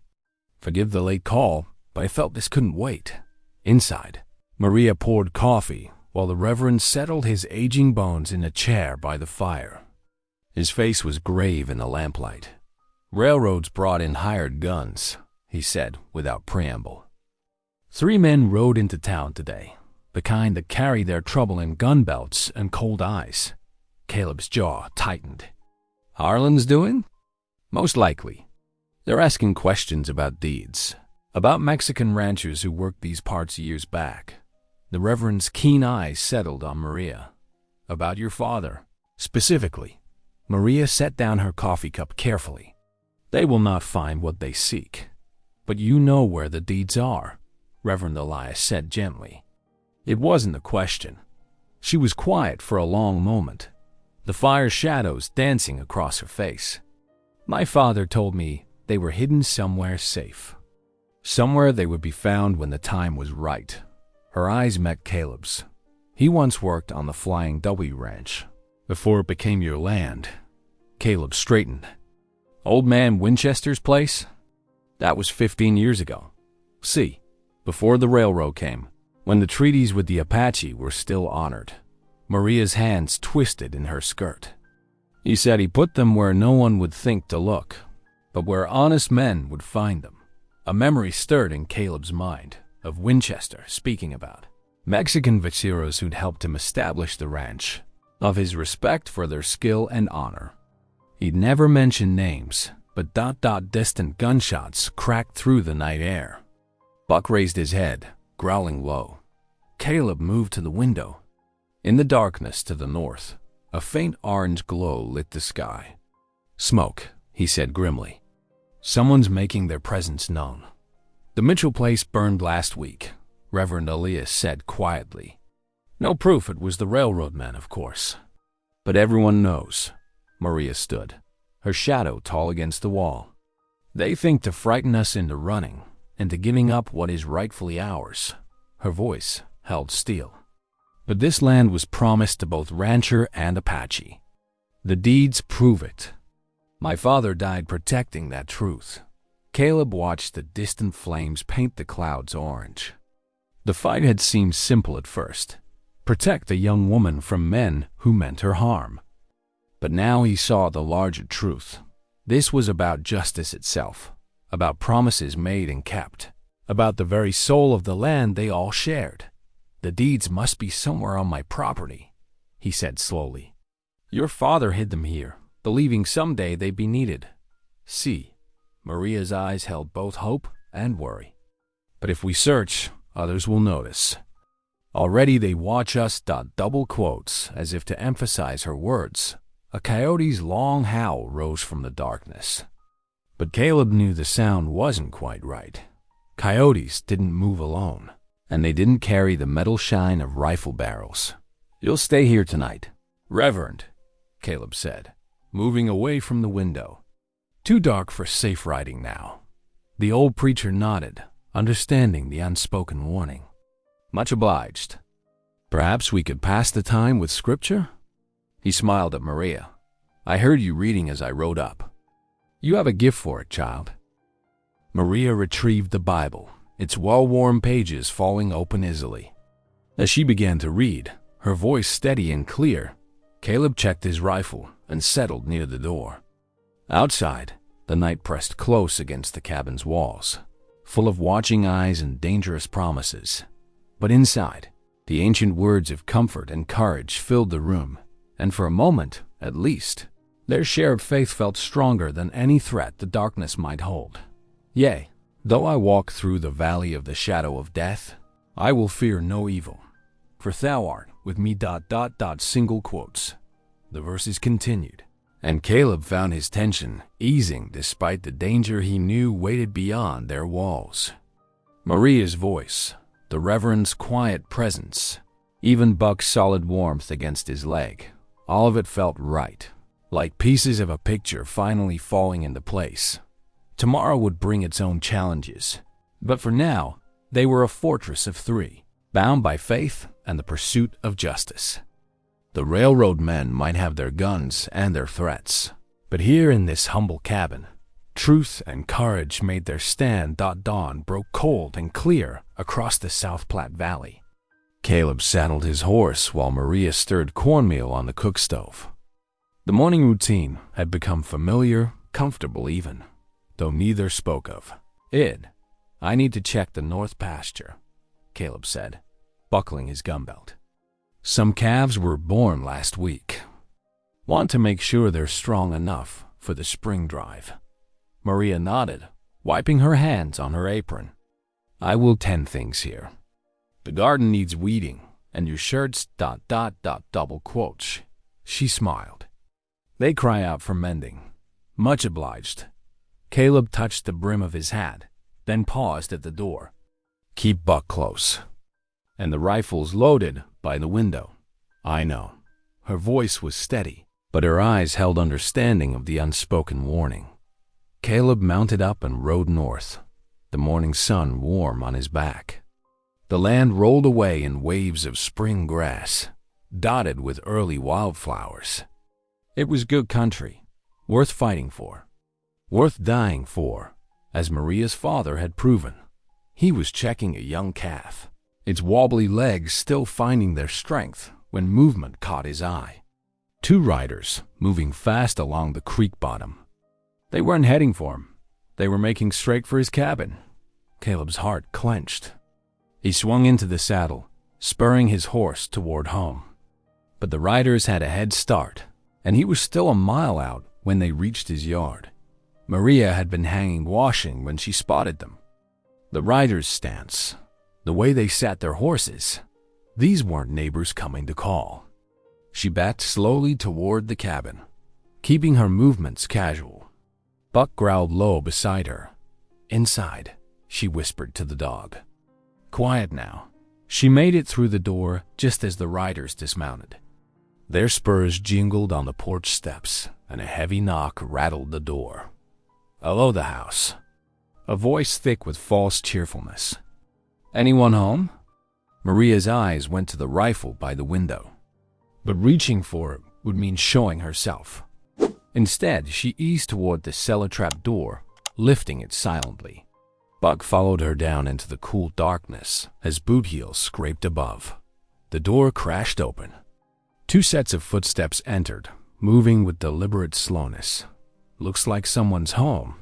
"Forgive the late call, but I felt this couldn't wait." Inside, Maria poured coffee while the Reverend settled his aging bones in a chair by the fire. His face was grave in the lamplight. "Railroads brought in hired guns," he said without preamble. 3 men rode into town today, the kind that carry their trouble in gun belts and cold eyes. Caleb's jaw tightened. "Harlan's doing?" "Most likely. They're asking questions about deeds, about Mexican ranchers who worked these parts years back." The Reverend's keen eyes settled on Maria. "About your father, specifically." Maria set down her coffee cup carefully. "They will not find what they seek. But you know where the deeds are," Reverend Elias said gently. It wasn't a question. She was quiet for a long moment, the fire shadows dancing across her face. "My father told me they were hidden somewhere safe. Somewhere they would be found when the time was right." Her eyes met Caleb's. "He once worked on the Flying W Ranch, before it became your land." Caleb straightened. "Old man Winchester's place?" "That was 15 years ago. See, before the railroad came, when the treaties with the Apache were still honored." Maria's hands twisted in her skirt. "He said he put them where no one would think to look, but where honest men would find them." A memory stirred in Caleb's mind, of Winchester speaking about Mexican vaqueros who'd helped him establish the ranch, of his respect for their skill and honor. He'd never mentioned names, but distant gunshots cracked through the night air. Buck raised his head, growling low. Caleb moved to the window. In the darkness to the north, a faint orange glow lit the sky. "Smoke," he said grimly. "Someone's making their presence known." "The Mitchell place burned last week," Reverend Elias said quietly. "No proof it was the railroad men, of course. But everyone knows." Maria stood, her shadow tall against the wall. "They think to frighten us into running, into giving up what is rightfully ours." Her voice held steel. "But this land was promised to both rancher and Apache. The deeds prove it. My father died protecting that truth." Caleb watched the distant flames paint the clouds orange. The fight had seemed simple at first. Protect a young woman from men who meant her harm. But now he saw the larger truth. This was about justice itself, about promises made and kept, about the very soul of the land they all shared. "The deeds must be somewhere on my property," he said slowly. "Your father hid them here, believing someday they'd be needed." See, Maria's eyes held both hope and worry. "But if we search, others will notice. Already they watch us." Double quotes, as if to emphasize her words. A coyote's long howl rose from the darkness. But Caleb knew the sound wasn't quite right. Coyotes didn't move alone, and they didn't carry the metal shine of rifle barrels. "You'll stay here tonight, Reverend," Caleb said, moving away from the window. "Too dark for safe riding now." The old preacher nodded, understanding the unspoken warning. "Much obliged. Perhaps we could pass the time with scripture?" He smiled at Maria. "I heard you reading as I rode up. You have a gift for it, child." Maria retrieved the Bible, its well-worn pages falling open easily. As she began to read, her voice steady and clear, Caleb checked his rifle and settled near the door. Outside, the night pressed close against the cabin's walls, full of watching eyes and dangerous promises. But inside, the ancient words of comfort and courage filled the room, and for a moment, at least, their shared faith felt stronger than any threat the darkness might hold. "Yea, though I walk through the valley of the shadow of death, I will fear no evil, for thou art with me." Single quotes. The verses continued, and Caleb found his tension easing despite the danger he knew waited beyond their walls. Maria's voice, the Reverend's quiet presence, even Buck's solid warmth against his leg, all of it felt right, like pieces of a picture finally falling into place. Tomorrow would bring its own challenges, but for now, they were a fortress of three, bound by faith and the pursuit of justice. The railroad men might have their guns and their threats, but here in this humble cabin, truth and courage made their stand. Dawn broke cold and clear across the South Platte Valley. Caleb saddled his horse while Maria stirred cornmeal on the cook stove. The morning routine had become familiar, comfortable even, though neither spoke of it. "I need to check the north pasture," Caleb said, buckling his gun belt. "Some calves were born last week. Want to make sure they're strong enough for the spring drive." Maria nodded, wiping her hands on her apron. "I will tend things here. The garden needs weeding, and your shirts. Double quotes." She smiled. "They cry out for mending." "Much obliged." Caleb touched the brim of his hat, then paused at the door. "Keep Buck close. And the rifle's loaded by the window." "I know." Her voice was steady, but her eyes held understanding of the unspoken warning. Caleb mounted up and rode north, the morning sun warm on his back. The land rolled away in waves of spring grass, dotted with early wildflowers. It was good country, worth fighting for, worth dying for, as Maria's father had proven. He was checking a young calf, its wobbly legs still finding their strength when movement caught his eye. Two riders moving fast along the creek bottom. They weren't heading for him. They were making straight for his cabin. Caleb's heart clenched. He swung into the saddle, spurring his horse toward home. But the riders had a head start, and he was still a mile out when they reached his yard. Maria had been hanging washing when she spotted them. The riders' stance, the way they sat their horses, these weren't neighbors coming to call. She backed slowly toward the cabin, keeping her movements casual. Buck growled low beside her. "Inside," she whispered to the dog. "Quiet now." She made it through the door just as the riders dismounted. Their spurs jingled on the porch steps, and a heavy knock rattled the door. "Hello, the house." A voice thick with false cheerfulness. "Anyone home?" Maria's eyes went to the rifle by the window, but reaching for it would mean showing herself. Instead, she eased toward the cellar trap door, lifting it silently. Buck followed her down into the cool darkness as boot heels scraped above. The door crashed open. Two sets of footsteps entered, moving with deliberate slowness, Looks like someone's home,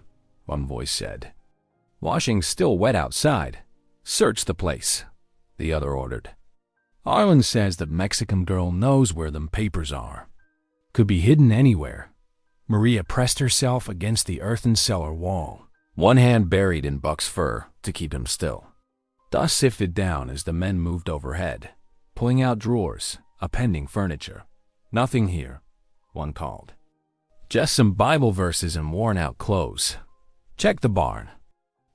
one voice said. Washing's still wet outside. Search the place, the other ordered. Arlen says that Mexican girl knows where them papers are. Could be hidden anywhere. Maria pressed herself against the earthen cellar wall, one hand buried in Buck's fur to keep him still. Dust sifted down as the men moved overhead, pulling out drawers, appending furniture. Nothing here, one called. Just some Bible verses and worn-out clothes. Check the barn.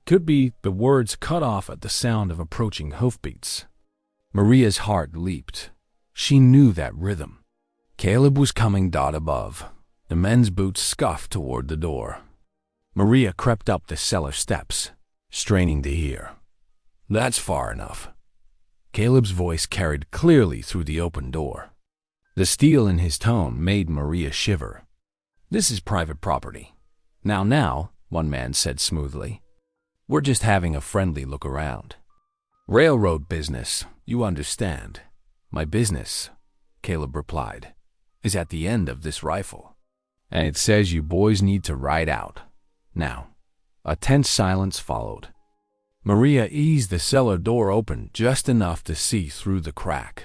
Could be the words cut off at the sound of approaching hoofbeats. Maria's heart leaped. She knew that rhythm. Caleb was coming dot above. The men's boots scuffed toward the door. Maria crept up the cellar steps, straining to hear. That's far enough. Caleb's voice carried clearly through the open door. The steel in his tone made Maria shiver. This is private property. Now, one man said smoothly. We're just having a friendly look around. Railroad business, you understand. My business, Caleb replied, is at the end of this rifle. And it says you boys need to ride out. Now, a tense silence followed. Maria eased the cellar door open just enough to see through the crack.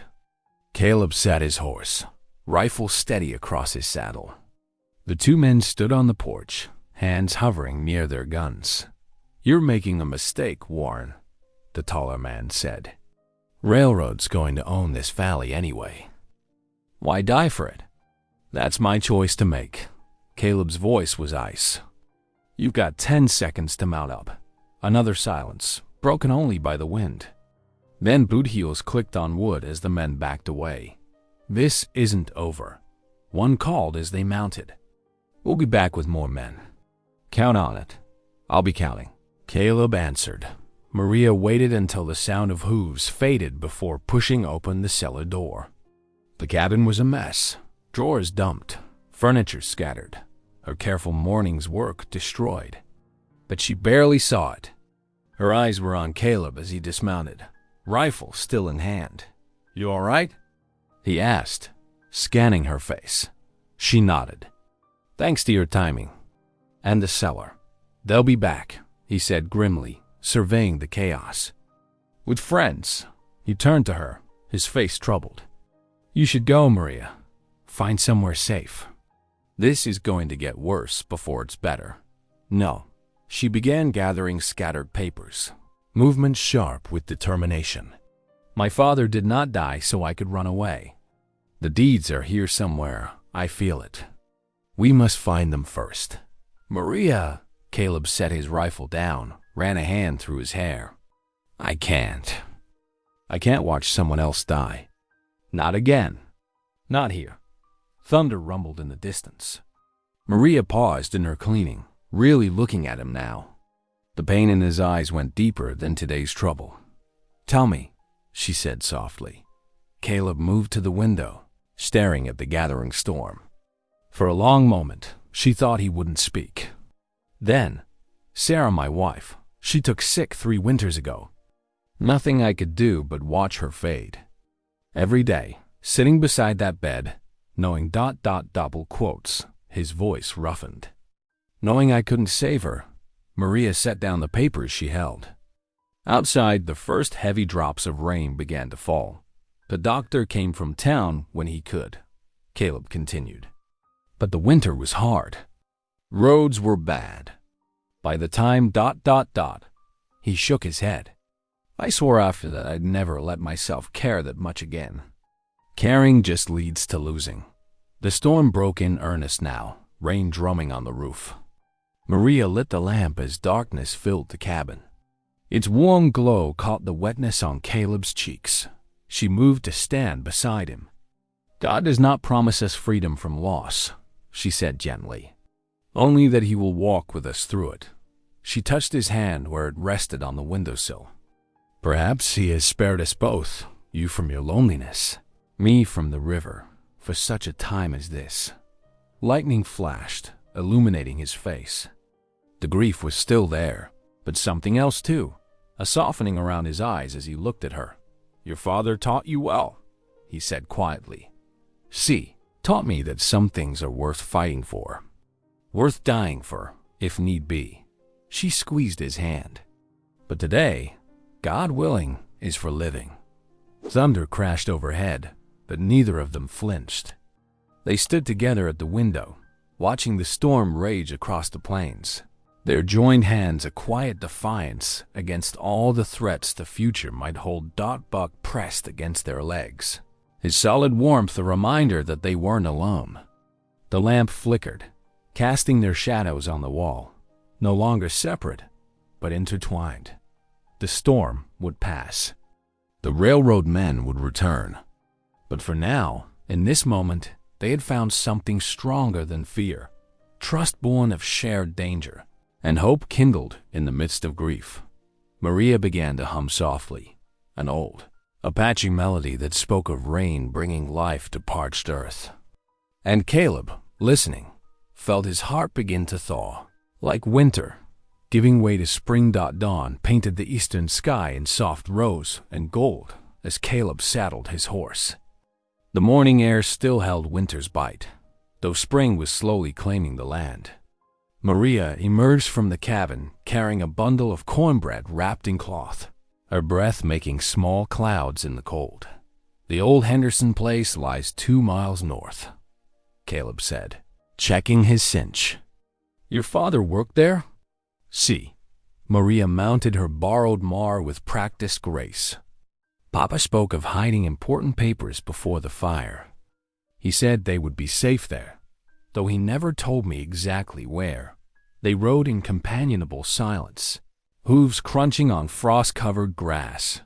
Caleb sat his horse, rifle steady across his saddle. The two men stood on the porch, hands hovering near their guns. You're making a mistake, Warren, the taller man said. Railroad's going to own this valley anyway. Why die for it? That's my choice to make. Caleb's voice was ice. You've got 10 seconds to mount up. Another silence, broken only by the wind. Then boot heels clicked on wood as the men backed away. This isn't over. One called as they mounted. We'll be back with more men. Count on it. I'll be counting. Caleb answered. Maria waited until the sound of hooves faded before pushing open the cellar door. The cabin was a mess. Drawers dumped, furniture scattered, her careful morning's work destroyed. But she barely saw it. Her eyes were on Caleb as he dismounted, rifle still in hand. You all right? He asked, scanning her face. She nodded. Thanks to your timing. And the cellar. They'll be back, he said grimly, surveying the chaos. With friends, he turned to her, his face troubled. You should go, Maria. Find somewhere safe. This is going to get worse before it's better. No. She began gathering scattered papers, movement sharp with determination. My father did not die so I could run away. The deeds are here somewhere. I feel it. We must find them first. Maria, Caleb set his rifle down, ran a hand through his hair. I can't watch someone else die. Not again. Not here. Thunder rumbled in the distance. Maria paused in her cleaning, really looking at him now. The pain in his eyes went deeper than today's trouble. Tell me, she said softly. Caleb moved to the window, staring at the gathering storm. For a long moment, she thought he wouldn't speak. Then, Sarah, my wife, she took sick 3 winters ago. Nothing I could do but watch her fade. Every day, sitting beside that bed, knowing ... double quotes, his voice roughened. Knowing I couldn't save her, Maria set down the papers she held. Outside, the first heavy drops of rain began to fall. The doctor came from town when he could, Caleb continued. But the winter was hard. Roads were bad. By the time ... he shook his head. I swore after that I'd never let myself care that much again. Caring just leads to losing. The storm broke in earnest now, rain drumming on the roof. Maria lit the lamp as darkness filled the cabin. Its warm glow caught the wetness on Caleb's cheeks. She moved to stand beside him. God does not promise us freedom from loss, she said gently. Only that he will walk with us through it. She touched his hand where it rested on the windowsill. Perhaps he has spared us both, you from your loneliness, me from the river, for such a time as this. Lightning flashed, illuminating his face. The grief was still there, but something else too, a softening around his eyes as he looked at her. Your father taught you well, he said quietly. Taught me that some things are worth fighting for. worth dying for, if need be. She squeezed his hand. But today, God willing, is for living. Thunder crashed overhead, but neither of them flinched. They stood together at the window, watching the storm rage across the plains, their joined hands a quiet defiance against all the threats the future might hold. Buck pressed against their legs, his solid warmth a reminder that they weren't alone. The lamp flickered, casting their shadows on the wall, no longer separate, but intertwined. The storm would pass. The railroad men would return. But for now, in this moment, they had found something stronger than fear, trust born of shared danger, and hope kindled in the midst of grief. Maria began to hum softly, an old, Apache melody that spoke of rain bringing life to parched earth. And Caleb, listening, felt his heart begin to thaw, like winter, giving way to spring. Dawn painted the eastern sky in soft rose and gold as Caleb saddled his horse. The morning air still held winter's bite, though spring was slowly claiming the land. Maria emerged from the cabin carrying a bundle of cornbread wrapped in cloth, her breath making small clouds in the cold. The old Henderson place lies 2 miles north, Caleb said, checking his cinch. Your father worked there? See. Maria mounted her borrowed mar with practiced grace. Papa spoke of hiding important papers before the fire. He said they would be safe there, though he never told me exactly where. They rode in companionable silence, hooves crunching on frost-covered grass.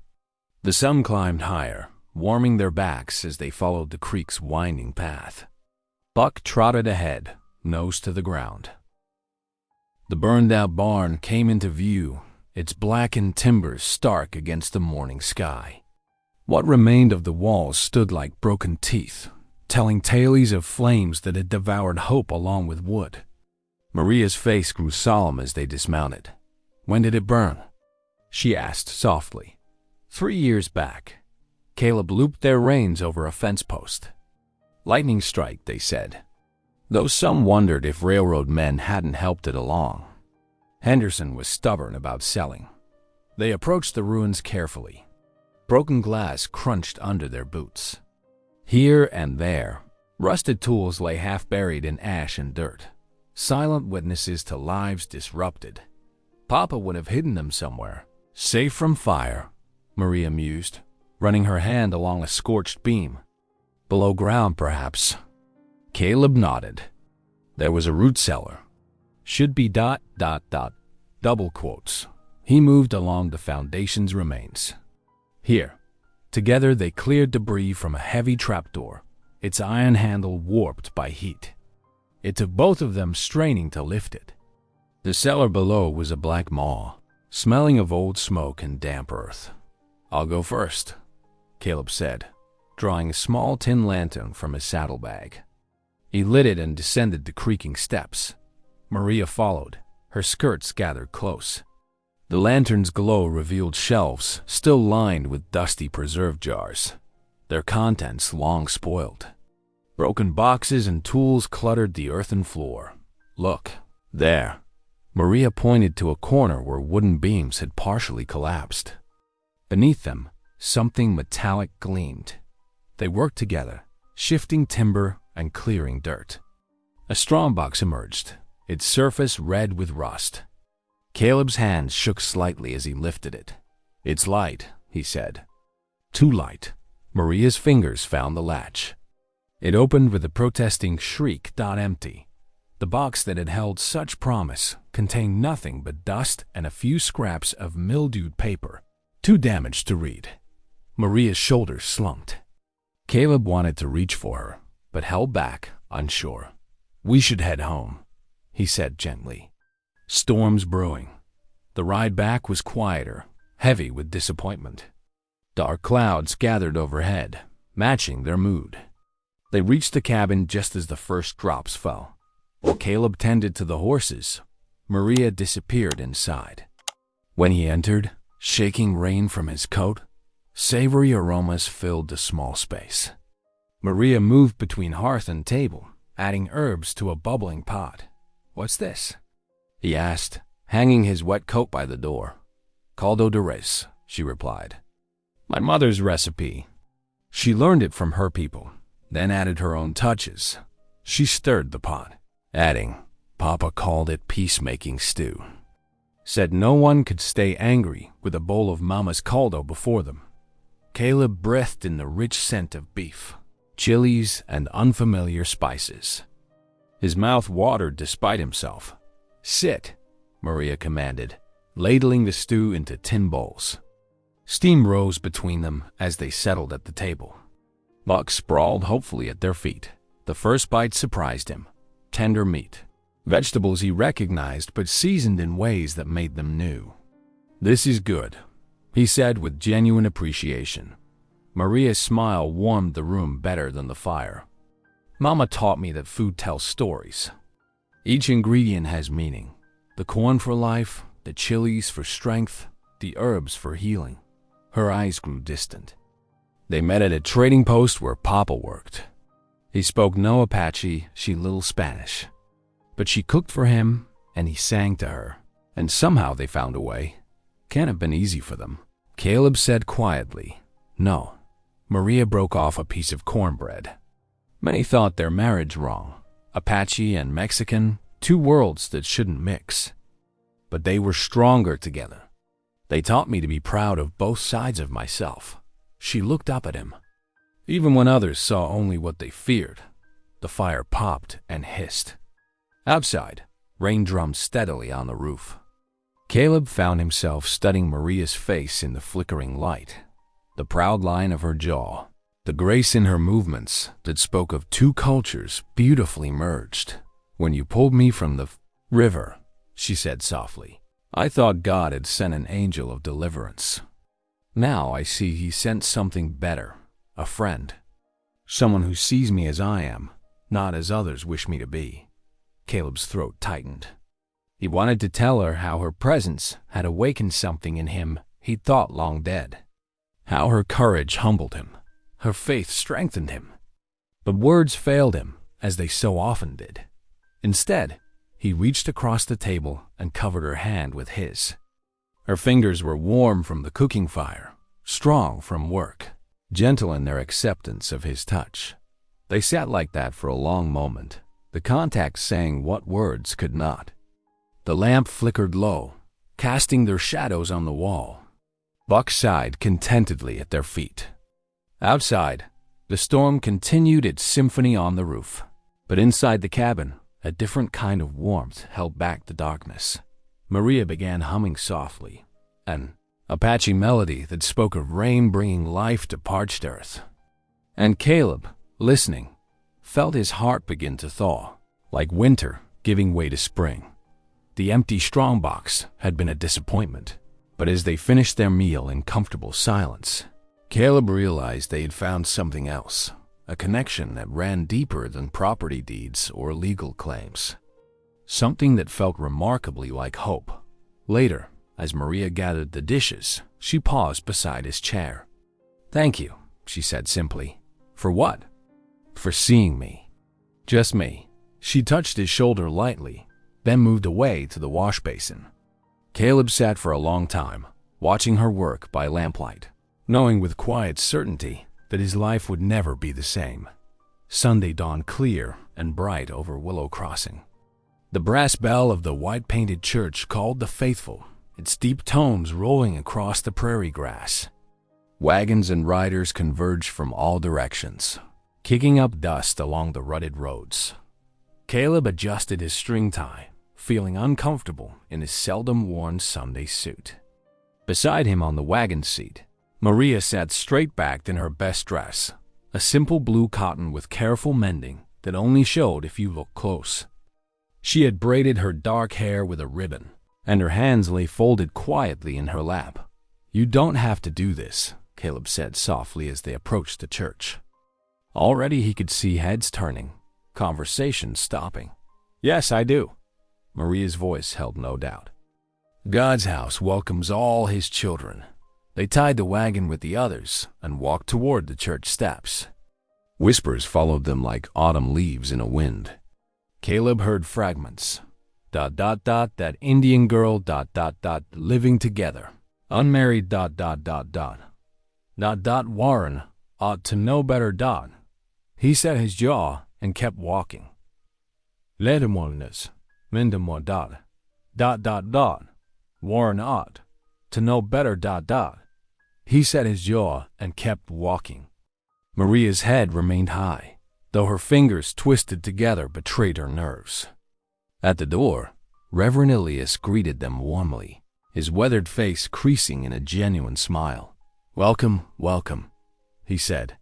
The sun climbed higher, warming their backs as they followed the creek's winding path. Buck trotted ahead, nose to the ground. The burned-out barn came into view, its blackened timbers stark against the morning sky. What remained of the walls stood like broken teeth, telling tales of flames that had devoured hope along with wood. Maria's face grew solemn as they dismounted. When did it burn? She asked softly. 3 years back. Caleb looped their reins over a fence post. Lightning strike, they said, though some wondered if railroad men hadn't helped it along. Henderson was stubborn about selling. They approached the ruins carefully. Broken glass crunched under their boots. Here and there, rusted tools lay half buried in ash and dirt, silent witnesses to lives disrupted. Papa would have hidden them somewhere, safe from fire, Maria mused, running her hand along a scorched beam. Below ground, perhaps. Caleb nodded. There was a root cellar. Should be ... double quotes. He moved along the foundation's remains. Here. Together they cleared debris from a heavy trapdoor, its iron handle warped by heat. It took both of them straining to lift it. The cellar below was a black maw, smelling of old smoke and damp earth. I'll go first, Caleb said, drawing a small tin lantern from his saddlebag. He lit it and descended the creaking steps. Maria followed, her skirts gathered close. The lantern's glow revealed shelves still lined with dusty preserve jars, their contents long spoiled. Broken boxes and tools cluttered the earthen floor. Look, there. Maria pointed to a corner where wooden beams had partially collapsed. Beneath them, something metallic gleamed. They worked together, shifting timber and clearing dirt. A strongbox emerged, its surface red with rust. Caleb's hand shook slightly as he lifted it. It's light, he said. Too light. Maria's fingers found the latch. It opened with a protesting shriek. Empty. The box that had held such promise contained nothing but dust and a few scraps of mildewed paper, too damaged to read. Maria's shoulders slumped. Caleb wanted to reach for her, but held back, unsure. We should head home, he said gently. Storms brewing. The ride back was quieter, heavy with disappointment. Dark clouds gathered overhead, matching their mood. They reached the cabin just as the first drops fell. While Caleb tended to the horses, Maria disappeared inside. When he entered, shaking rain from his coat, savory aromas filled the small space. Maria moved between hearth and table, adding herbs to a bubbling pot. "What's this?" he asked, hanging his wet coat by the door. "Caldo de res," she replied. "My mother's recipe." She learned it from her people, then added her own touches. She stirred the pot, adding, "Papa called it peacemaking stew." Said no one could stay angry with a bowl of Mama's caldo before them. Caleb breathed in the rich scent of beef, chilies, and unfamiliar spices. His mouth watered despite himself. "Sit," Maria commanded, ladling the stew into tin bowls. Steam rose between them as they settled at the table. Buck sprawled hopefully at their feet. The first bite surprised him. Tender meat. Vegetables he recognized but seasoned in ways that made them new. "This is good," he said with genuine appreciation. Maria's smile warmed the room better than the fire. "Mama taught me that food tells stories. Each ingredient has meaning. The corn for life, the chilies for strength, the herbs for healing." Her eyes grew distant. They met at a trading post where Papa worked. He spoke no Apache, she little Spanish. But she cooked for him, and he sang to her. And somehow they found a way. Can't have been easy for them. Caleb said quietly, "No." Maria broke off a piece of cornbread. Many thought their marriage wrong. Apache and Mexican, two worlds that shouldn't mix. But they were stronger together. "They taught me to be proud of both sides of myself." She looked up at him. Even when others saw only what they feared, the fire popped and hissed. Outside, rain drummed steadily on the roof. Caleb found himself studying Maria's face in the flickering light. The proud line of her jaw, the grace in her movements that spoke of two cultures beautifully merged. "When you pulled me from the river," she said softly, "I thought God had sent an angel of deliverance. Now I see he sent something better, a friend. Someone who sees me as I am, not as others wish me to be." Caleb's throat tightened. He wanted to tell her how her presence had awakened something in him he'd thought long dead. How her courage humbled him, her faith strengthened him. But words failed him, as they so often did. Instead, he reached across the table and covered her hand with his. Her fingers were warm from the cooking fire, strong from work, gentle in their acceptance of his touch. They sat like that for a long moment, the contact saying what words could not. The lamp flickered low, casting their shadows on the wall. Buck sighed contentedly at their feet. Outside, the storm continued its symphony on the roof. But inside the cabin, a different kind of warmth held back the darkness. Maria began humming softly, an Apache melody that spoke of rain bringing life to parched earth. And Caleb, listening, felt his heart begin to thaw, like winter giving way to spring. The empty strongbox had been a disappointment, but as they finished their meal in comfortable silence, Caleb realized they had found something else, a connection that ran deeper than property deeds or legal claims. Something that felt remarkably like hope. Later, as Maria gathered the dishes, she paused beside his chair. "Thank you," she said simply. "For what?" "For seeing me." "Just me." She touched his shoulder lightly, then moved away to the wash basin. Caleb sat for a long time, watching her work by lamplight, knowing with quiet certainty that his life would never be the same. Sunday dawned clear and bright over Willow Crossing. The brass bell of the white-painted church called the faithful, its deep tones rolling across the prairie grass. Wagons and riders converged from all directions, kicking up dust along the rutted roads. Caleb adjusted his string tie, feeling uncomfortable in his seldom-worn Sunday suit. Beside him on the wagon seat, Maria sat straight-backed in her best dress, a simple blue cotton with careful mending that only showed if you looked close. She had braided her dark hair with a ribbon, and her hands lay folded quietly in her lap. "You don't have to do this," Caleb said softly as they approached the church. Already he could see heads turning, conversations stopping. "Yes, I do." Maria's voice held no doubt. "God's house welcomes all his children." They tied the wagon with the others and walked toward the church steps. Whispers followed them like autumn leaves in a wind. Caleb heard fragments. That Indian girl, living together, unmarried, Warren ought to know better, He set his jaw and kept walking. Ledemoines, Mindemo, Warren ought to know better, He set his jaw and kept walking. Maria's head remained high, though her fingers twisted together betrayed her nerves. At the door, Reverend Elias greeted them warmly, his weathered face creasing in a genuine smile. "Welcome, welcome," he said,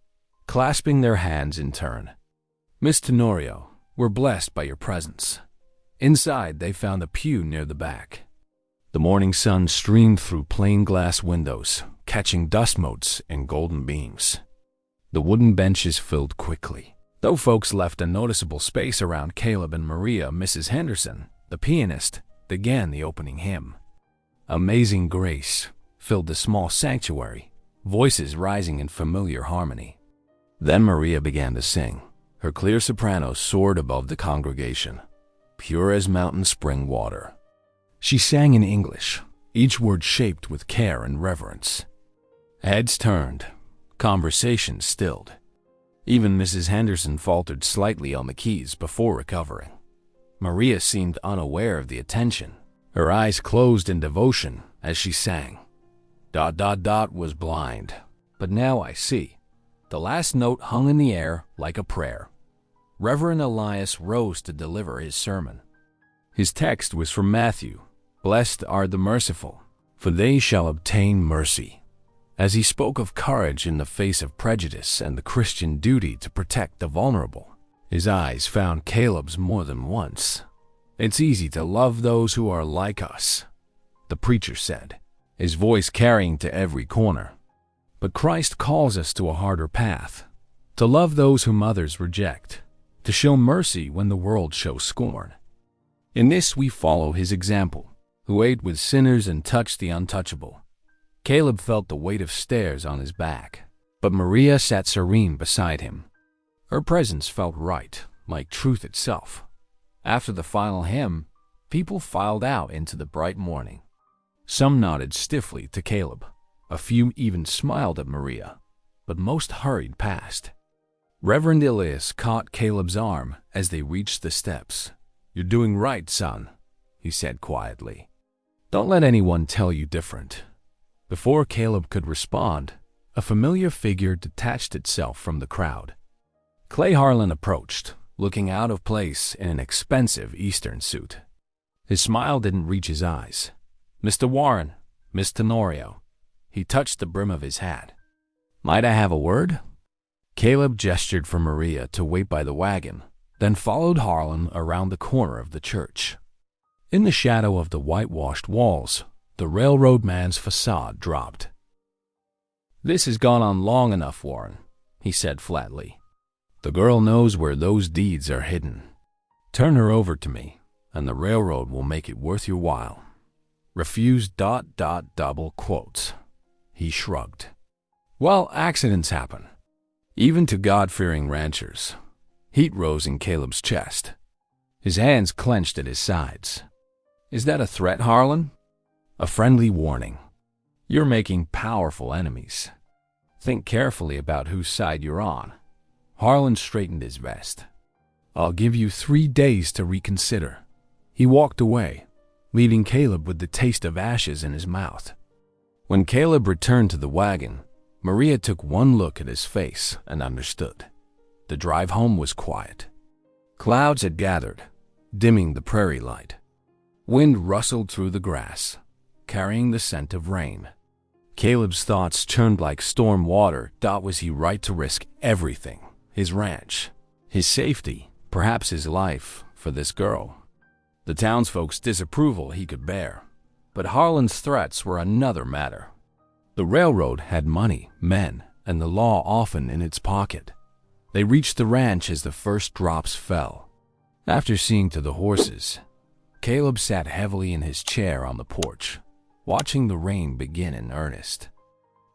clasping their hands in turn. "Miss Tenorio, we're blessed by your presence." Inside, they found a pew near the back. The morning sun streamed through plain glass windows, catching dust motes and golden beams. The wooden benches filled quickly, though folks left a noticeable space around Caleb and Maria. Mrs. Henderson, the pianist, began the opening hymn. Amazing Grace filled the small sanctuary, voices rising in familiar harmony. Then Maria began to sing. Her clear soprano soared above the congregation, pure as mountain spring water. She sang in English, each word shaped with care and reverence. Heads turned, conversation stilled. Even Mrs. Henderson faltered slightly on the keys before recovering. Maria seemed unaware of the attention, her eyes closed in devotion as she sang. Was blind, but now I see. The last note hung in the air like a prayer. Reverend Elias rose to deliver his sermon. His text was from Matthew, "Blessed are the merciful, for they shall obtain mercy." As he spoke of courage in the face of prejudice and the Christian duty to protect the vulnerable, his eyes found Caleb's more than once. "It's easy to love those who are like us," the preacher said, his voice carrying to every corner. "But Christ calls us to a harder path, to love those whom others reject, to show mercy when the world shows scorn. In this we follow his example, who ate with sinners and touched the untouchable." Caleb felt the weight of stares on his back, but Maria sat serene beside him. Her presence felt right, like truth itself. After the final hymn, people filed out into the bright morning. Some nodded stiffly to Caleb. A few even smiled at Maria, but most hurried past. Reverend Elias caught Caleb's arm as they reached the steps. "You're doing right, son," he said quietly. "Don't let anyone tell you different." Before Caleb could respond, a familiar figure detached itself from the crowd. Clay Harlan approached, looking out of place in an expensive Eastern suit. His smile didn't reach his eyes. "Mr. Warren, Miss Tenorio." He touched the brim of his hat. "Might I have a word?" Caleb gestured for Maria to wait by the wagon, then followed Harlan around the corner of the church. In the shadow of the whitewashed walls, the railroad man's facade dropped. "This has gone on long enough, Warren," he said flatly. "The girl knows where those deeds are hidden. Turn her over to me, and the railroad will make it worth your while. Refuse ... double quotes." He shrugged. "Well, accidents happen, even to God-fearing ranchers." Heat rose in Caleb's chest. His hands clenched at his sides. "Is that a threat, Harlan? A friendly warning? You're making powerful enemies. Think carefully about whose side you're on." Harlan straightened his vest. "I'll give you 3 days to reconsider." He walked away, leaving Caleb with the taste of ashes in his mouth. When Caleb returned to the wagon, Maria took one look at his face and understood. The drive home was quiet. Clouds had gathered, dimming the prairie light. Wind rustled through the grass, carrying the scent of rain. Caleb's thoughts churned like storm water. Was he right to risk everything? His ranch, his safety, perhaps his life, for this girl? The townsfolk's disapproval he could bear, but Harlan's threats were another matter. The railroad had money, men, and the law often in its pocket. They reached the ranch as the first drops fell. After seeing to the horses, Caleb sat heavily in his chair on the porch, watching the rain begin in earnest.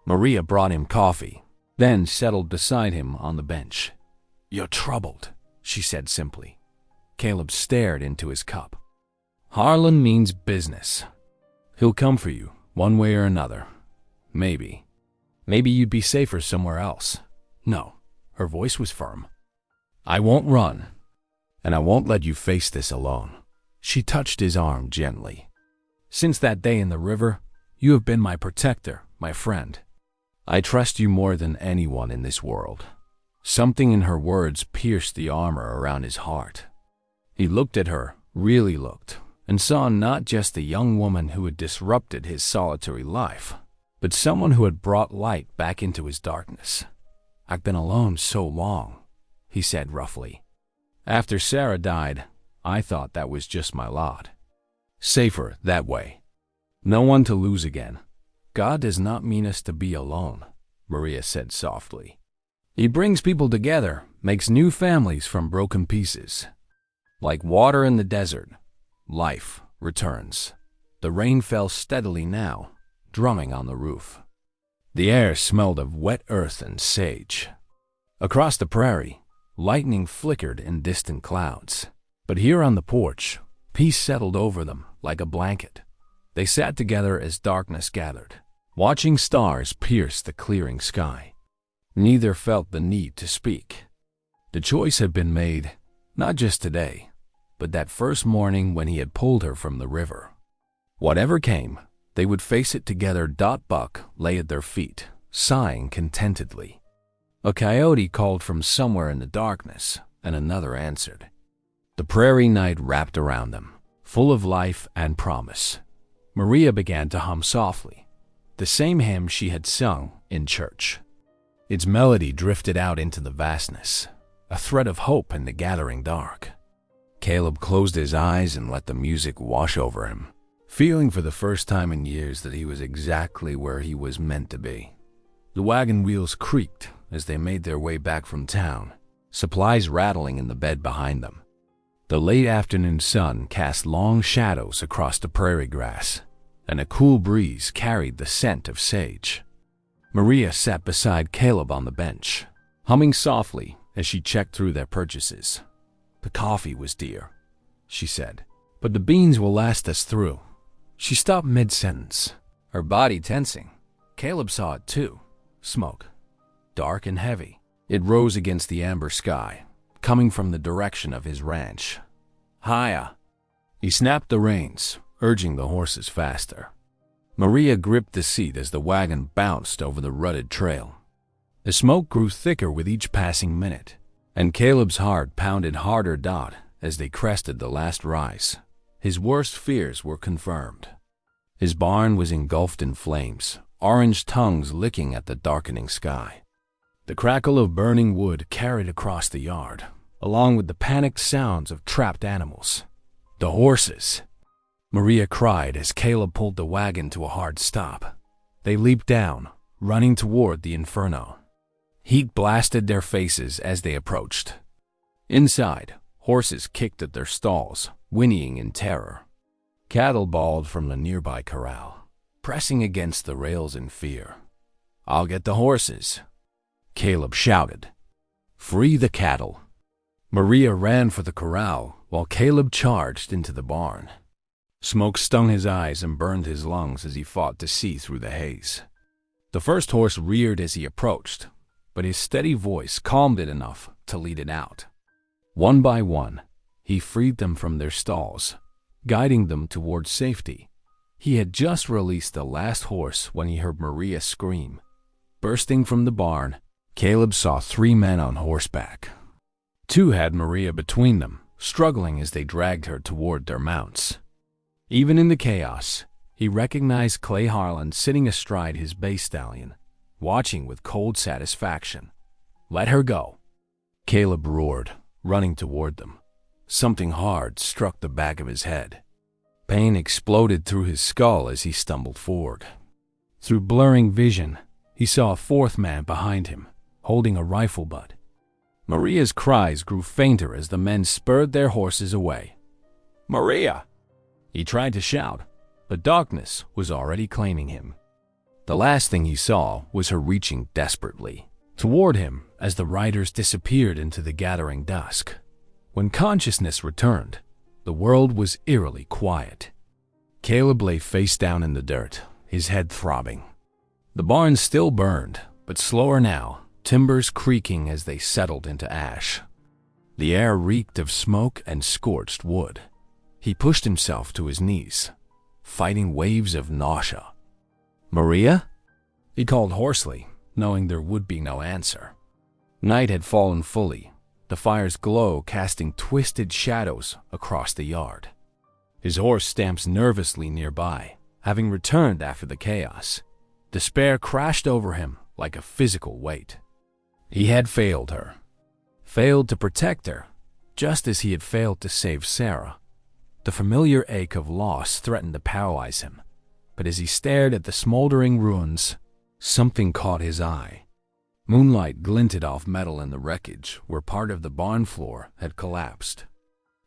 Maria brought him coffee, then settled beside him on the bench. "You're troubled," she said simply. Caleb stared into his cup. Harlan means business. He'll come for you, one way or another. Maybe. Maybe you'd be safer somewhere else. No, her voice was firm. I won't run, and I won't let you face this alone. She touched his arm gently. Since that day in the river, you have been my protector, my friend. I trust you more than anyone in this world. Something in her words pierced the armor around his heart. He looked at her, really looked, and saw not just a young woman who had disrupted his solitary life, but someone who had brought light back into his darkness. I've been alone so long, he said roughly. After Sarah died, I thought that was just my lot. Safer that way. No one to lose again. God does not mean us to be alone, Maria said softly. He brings people together, makes new families from broken pieces. Like water in the desert, life returns. The rain fell steadily now, drumming on the roof. The air smelled of wet earth and sage. Across the prairie, lightning flickered in distant clouds. But here on the porch, peace settled over them like a blanket. They sat together as darkness gathered, watching stars pierce the clearing sky. Neither felt the need to speak. The choice had been made, not just today, but that first morning when he had pulled her from the river. Whatever came, they would face it together. Buck lay at their feet, sighing contentedly. A coyote called from somewhere in the darkness, and another answered. The prairie night wrapped around them, full of life and promise. Maria began to hum softly, the same hymn she had sung in church. Its melody drifted out into the vastness, a thread of hope in the gathering dark. Caleb closed his eyes and let the music wash over him, feeling for the first time in years that he was exactly where he was meant to be. The wagon wheels creaked as they made their way back from town, supplies rattling in the bed behind them. The late afternoon sun cast long shadows across the prairie grass, and a cool breeze carried the scent of sage. Maria sat beside Caleb on the bench, humming softly as she checked through their purchases. The coffee was dear, she said, but the beans will last us through. She stopped mid-sentence, her body tensing. Caleb saw it too. Smoke. Dark and heavy. It rose against the amber sky, coming from the direction of his ranch. Hiya! He snapped the reins, urging the horses faster. Maria gripped the seat as the wagon bounced over the rutted trail. The smoke grew thicker with each passing minute, and Caleb's heart pounded harder. As they crested the last rise, his worst fears were confirmed. His barn was engulfed in flames, orange tongues licking at the darkening sky. The crackle of burning wood carried across the yard, along with the panicked sounds of trapped animals. The horses! Maria cried as Caleb pulled the wagon to a hard stop. They leaped down, running toward the inferno. Heat blasted their faces as they approached. Inside, horses kicked at their stalls, whinnying in terror. Cattle bawled from the nearby corral, pressing against the rails in fear. "I'll get the horses," Caleb shouted. "Free the cattle." Maria ran for the corral while Caleb charged into the barn. Smoke stung his eyes and burned his lungs as he fought to see through the haze. The first horse reared as he approached, but his steady voice calmed it enough to lead it out. One by one, he freed them from their stalls, guiding them toward safety. He had just released the last horse when he heard Maria scream. Bursting from the barn, Caleb saw 3 men on horseback. 2 had Maria between them, struggling as they dragged her toward their mounts. Even in the chaos, he recognized Clay Harlan sitting astride his bay stallion, watching with cold satisfaction. "Let her go," Caleb roared, running toward them. Something hard struck the back of his head. Pain exploded through his skull as he stumbled forward. Through blurring vision, he saw a 4th man behind him, holding a rifle butt. Maria's cries grew fainter as the men spurred their horses away. "Maria!" He tried to shout, but darkness was already claiming him. The last thing he saw was her reaching desperately toward him as the riders disappeared into the gathering dusk. When consciousness returned, the world was eerily quiet. Caleb lay face down in the dirt, his head throbbing. The barn still burned, but slower now, timbers creaking as they settled into ash. The air reeked of smoke and scorched wood. He pushed himself to his knees, fighting waves of nausea. "Maria?" he called hoarsely, knowing there would be no answer. Night had fallen fully, the fire's glow casting twisted shadows across the yard. His horse stamped nervously nearby, having returned after the chaos. Despair crashed over him like a physical weight. He had failed her. Failed to protect her, just as he had failed to save Sarah. The familiar ache of loss threatened to paralyze him, but as he stared at the smoldering ruins, something caught his eye. Moonlight glinted off metal in the wreckage where part of the barn floor had collapsed.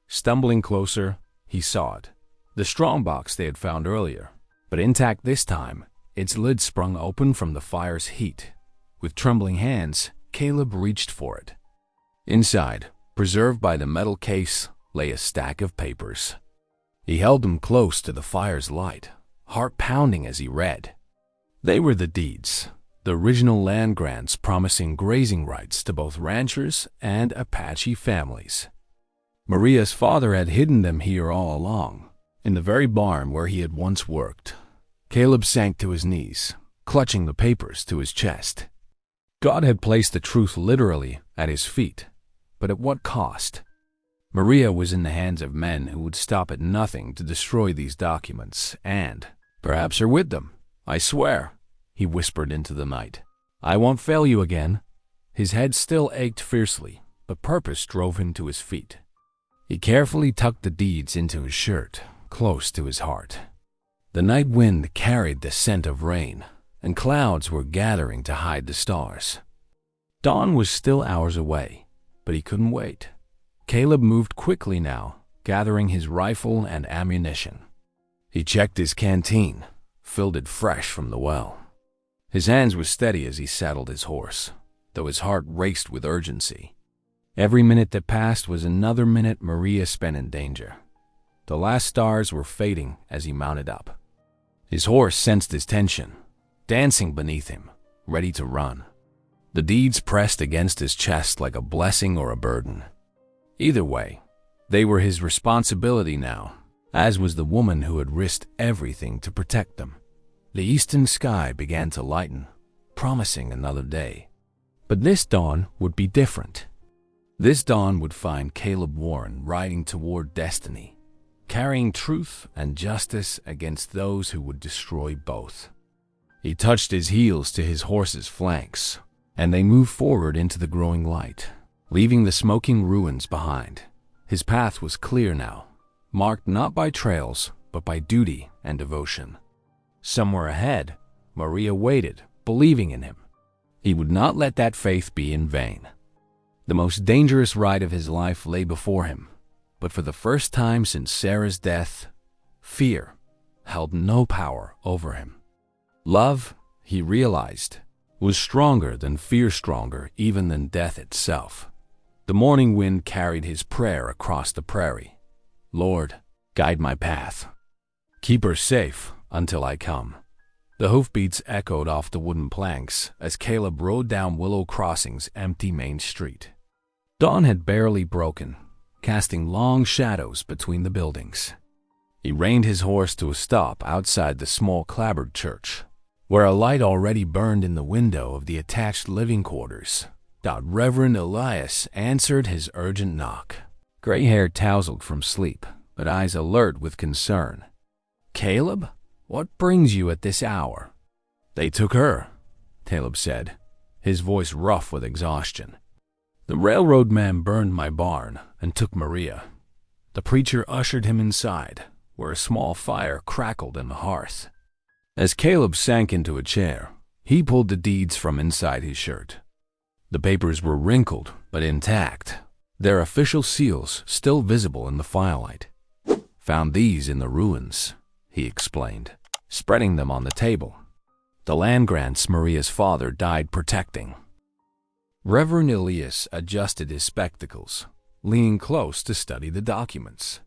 Stumbling closer, he saw it, the strongbox they had found earlier, but intact this time, its lid sprung open from the fire's heat. With trembling hands, Caleb reached for it. Inside, preserved by the metal case, lay a stack of papers. He held them close to the fire's light, heart pounding as he read. They were the deeds, the original land grants promising grazing rights to both ranchers and Apache families. Maria's father had hidden them here all along, in the very barn where he had once worked. Caleb sank to his knees, clutching the papers to his chest. God had placed the truth literally at his feet, but at what cost? Maria was in the hands of men who would stop at nothing to destroy these documents, and perhaps her with them. "I swear," he whispered into the night, "I won't fail you again." His head still ached fiercely, but purpose drove him to his feet. He carefully tucked the deeds into his shirt, close to his heart. The night wind carried the scent of rain, and clouds were gathering to hide the stars. Dawn was still hours away, but he couldn't wait. Caleb moved quickly now, gathering his rifle and ammunition. He checked his canteen, filled it fresh from the well. His hands were steady as he saddled his horse, though his heart raced with urgency. Every minute that passed was another minute Maria spent in danger. The last stars were fading as he mounted up. His horse sensed his tension, dancing beneath him, ready to run. The deeds pressed against his chest like a blessing or a burden. Either way, they were his responsibility now, as was the woman who had risked everything to protect them. The eastern sky began to lighten, promising another day. But this dawn would be different. This dawn would find Caleb Warren riding toward destiny, carrying truth and justice against those who would destroy both. He touched his heels to his horse's flanks, and they moved forward into the growing light, leaving the smoking ruins behind. His path was clear now, marked not by trails, but by duty and devotion. Somewhere ahead, Maria waited, believing in him. He would not let that faith be in vain. The most dangerous ride of his life lay before him, but for the first time since Sarah's death, fear held no power over him. Love, he realized, was stronger than fear, stronger even than death itself. The morning wind carried his prayer across the prairie. "Lord, guide my path. Keep her safe until I come." The hoofbeats echoed off the wooden planks as Caleb rode down Willow Crossing's empty main street. Dawn had barely broken, casting long shadows between the buildings. He reined his horse to a stop outside the small clapboard church, where a light already burned in the window of the attached living quarters. Reverend Elias answered his urgent knock. Gray hair tousled from sleep, but eyes alert with concern. "Caleb, what brings you at this hour?" "They took her," Caleb said, his voice rough with exhaustion. "The railroad man burned my barn and took Maria." The preacher ushered him inside, where a small fire crackled in the hearth. As Caleb sank into a chair, he pulled the deeds from inside his shirt. The papers were wrinkled but intact, their official seals still visible in the firelight. "Found these in the ruins," he explained, spreading them on the table. "The land grants Maria's father died protecting." Reverend Elias adjusted his spectacles, leaning close to study the documents.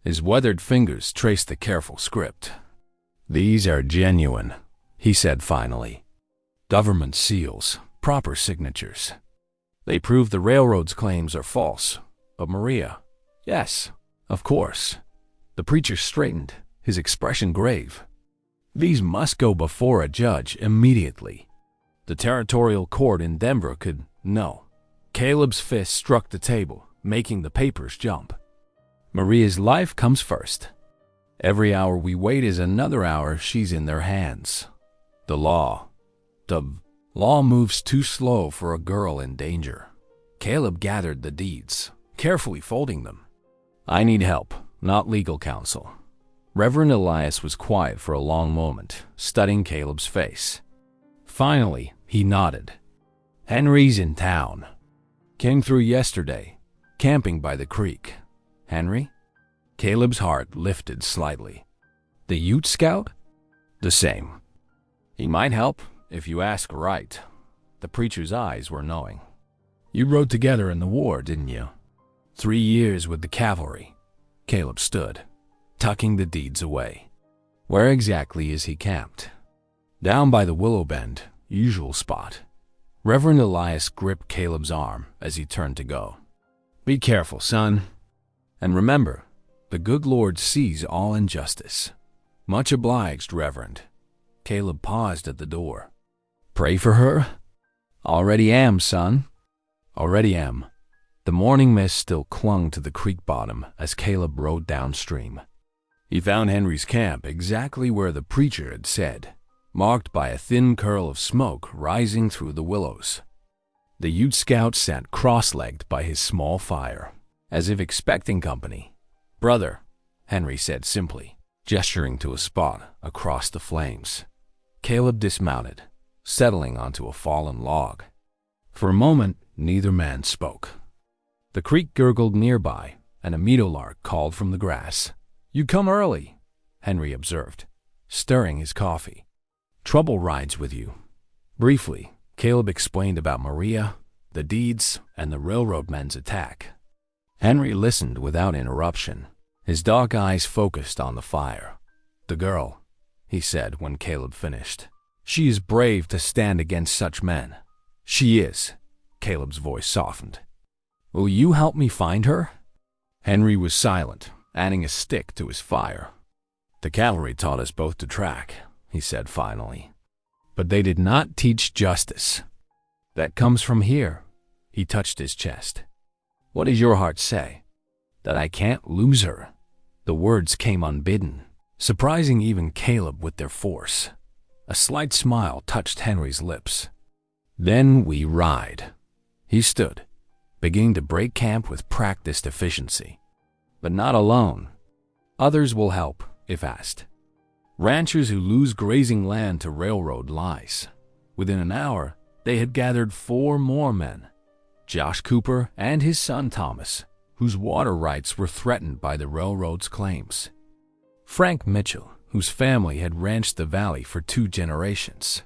His weathered fingers traced the careful script. "These are genuine," he said finally. "Government seals, proper signatures. They prove the railroad's claims are false. But Maria, yes, of course." The preacher straightened, his expression grave. "These must go before a judge immediately. The territorial court in Denver could know." Caleb's fist struck the table, making the papers jump. "Maria's life comes first. Every hour we wait is another hour she's in their hands. The law moves too slow for a girl in danger." Caleb gathered the deeds, carefully folding them. "I need help, not legal counsel." Reverend Elias was quiet for a long moment, studying Caleb's face. Finally, he nodded. "Henry's in town. Came through yesterday, camping by the creek." "Henry?" Caleb's heart lifted slightly. "The Ute Scout?" "The same. He might help if you ask right." The preacher's eyes were knowing. "You rode together in the war, didn't you?" 3 years with the cavalry." Caleb stood, tucking the deeds away. "Where exactly is he camped?" "Down by the Willow Bend, usual spot." Reverend Elias gripped Caleb's arm as he turned to go. "Be careful, son. And remember, the good Lord sees all injustice." "Much obliged, Reverend." Caleb paused at the door. "Pray for her?" "Already am, son. Already am." The morning mist still clung to the creek bottom as Caleb rode downstream. He found Henry's camp exactly where the preacher had said, marked by a thin curl of smoke rising through the willows. The Ute Scout sat cross-legged by his small fire, as if expecting company. "Brother," Henry said simply, gesturing to a spot across the flames. Caleb dismounted, settling onto a fallen log. For a moment, neither man spoke. The creek gurgled nearby, and a meadowlark called from the grass. "You come early," Henry observed, stirring his coffee. "Trouble rides with you." Briefly, Caleb explained about Maria, the deeds, and the railroad men's attack. Henry listened without interruption, his dark eyes focused on the fire. "The girl," he said when Caleb finished. "She is brave to stand against such men." "She is." Caleb's voice softened. "Will you help me find her?" Henry was silent, adding a stick to his fire. "The cavalry taught us both to track," he said finally. "But they did not teach justice. That comes from here." He touched his chest. "What does your heart say?" "That I can't lose her." The words came unbidden, surprising even Caleb with their force. A slight smile touched Henry's lips. "Then we ride." He stood, beginning to break camp with practiced efficiency. "But not alone. Others will help, if asked. Ranchers who lose grazing land to railroad lies." Within an hour, they had gathered 4 more men. Josh Cooper and his son Thomas, whose water rights were threatened by the railroad's claims. Frank Mitchell, whose family had ranched the valley for 2 generations.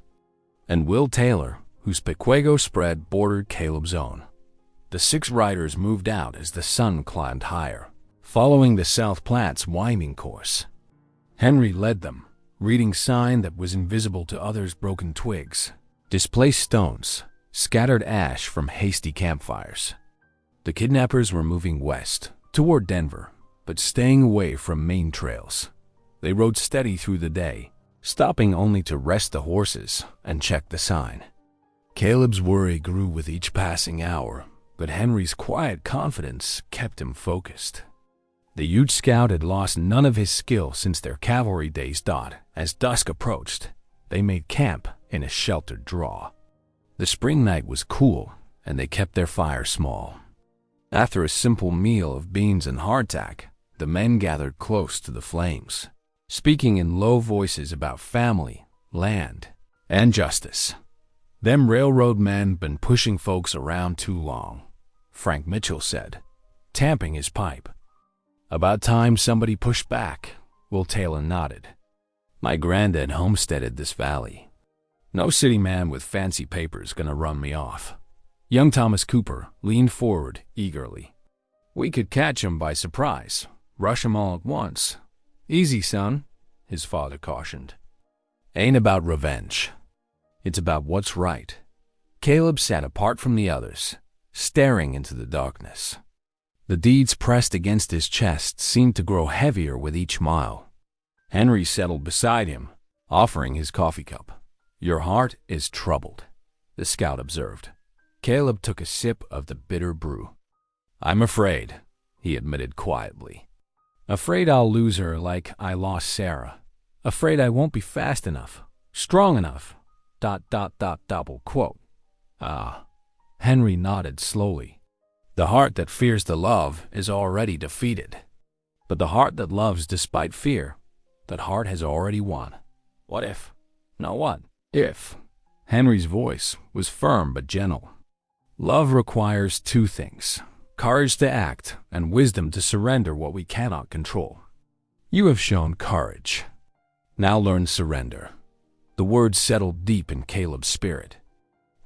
And Will Taylor, whose Pequego spread bordered Caleb's own. The 6 riders moved out as the sun climbed higher, following the South Platte's winding course. Henry led them, reading sign that was invisible to others: broken twigs, displaced stones, scattered ash from hasty campfires. The kidnappers were moving west, toward Denver, but staying away from main trails. They rode steady through the day, stopping only to rest the horses and check the sign. Caleb's worry grew with each passing hour, but Henry's quiet confidence kept him focused. The Ute Scout had lost none of his skill since their cavalry days. As dusk approached, they made camp in a sheltered draw. The spring night was cool, and they kept their fire small. After a simple meal of beans and hardtack, the men gathered close to the flames, speaking in low voices about family, land, and justice. "Them railroad men been pushing folks around too long," Frank Mitchell said, tamping his pipe. "About time somebody pushed back," Will Taylor nodded. "My granddad homesteaded this valley. No city man with fancy papers gonna run me off." Young Thomas Cooper leaned forward eagerly. "We could catch him by surprise," rush 'em all at once. Easy, son, his father cautioned. Ain't about revenge. It's about what's right. Caleb sat apart from the others, staring into the darkness. The deeds pressed against his chest seemed to grow heavier with each mile. Henry settled beside him, offering his coffee cup. Your heart is troubled, the scout observed. Caleb took a sip of the bitter brew. I'm afraid, he admitted quietly. Afraid I'll lose her like I lost Sarah. Afraid I won't be fast enough, strong enough. ... Double quote. Ah. Henry nodded slowly. The heart that fears to love is already defeated. But the heart that loves despite fear, that heart has already won. What if? No, what? If. Henry's voice was firm but gentle. Love requires two things: courage to act and wisdom to surrender what we cannot control. You have shown courage. Now learn surrender. The words settled deep in Caleb's spirit.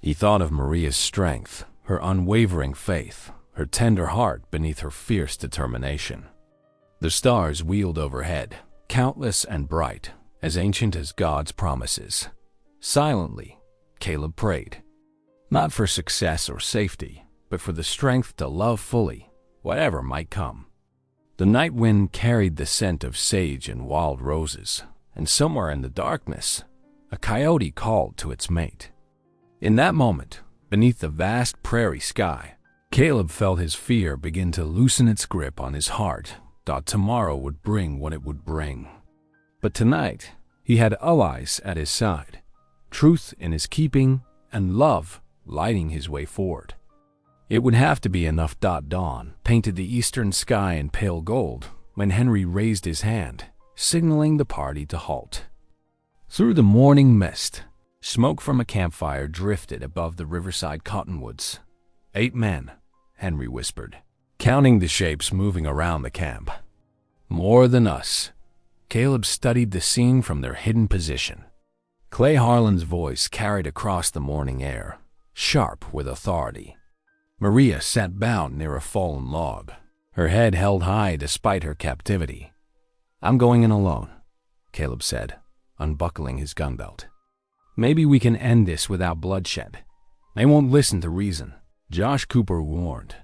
He thought of Maria's strength, her unwavering faith, her tender heart beneath her fierce determination. The stars wheeled overhead, countless and bright, as ancient as God's promises. Silently, Caleb prayed. Not for success or safety, but for the strength to love fully, whatever might come. The night wind carried the scent of sage and wild roses, and somewhere in the darkness, a coyote called to its mate. In that moment, beneath the vast prairie sky, Caleb felt his fear begin to loosen its grip on his heart. Thought tomorrow would bring what it would bring. But tonight, he had allies at his side, truth in his keeping, and love lighting his way forward. It would have to be enough. Dawn painted the eastern sky in pale gold when Henry raised his hand, signaling the party to halt. Through the morning mist, smoke from a campfire drifted above the riverside cottonwoods. 8 men, Henry whispered, counting the shapes moving around the camp. More than us. Caleb studied the scene from their hidden position. Clay Harlan's voice carried across the morning air, sharp with authority. Maria sat bound near a fallen log, her head held high despite her captivity. I'm going in alone, Caleb said, unbuckling his gun belt. Maybe we can end this without bloodshed. They won't listen to reason, Josh Cooper warned.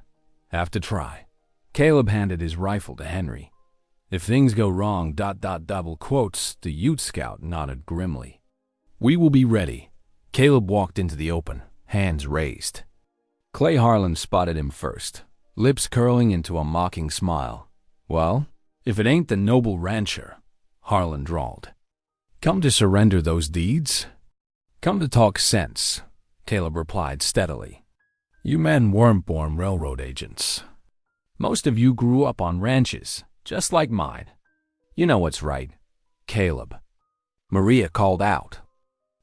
Have to try. Caleb handed his rifle to Henry. If things go wrong, ... Double quotes, the Ute scout nodded grimly. We will be ready. Caleb walked into the open, hands raised. Clay Harlan spotted him first, lips curling into a mocking smile. Well, if it ain't the noble rancher, Harlan drawled. Come to surrender those deeds? Come to talk sense, Caleb replied steadily. You men weren't born railroad agents. Most of you grew up on ranches, just like mine. You know what's right, Caleb. Maria called out.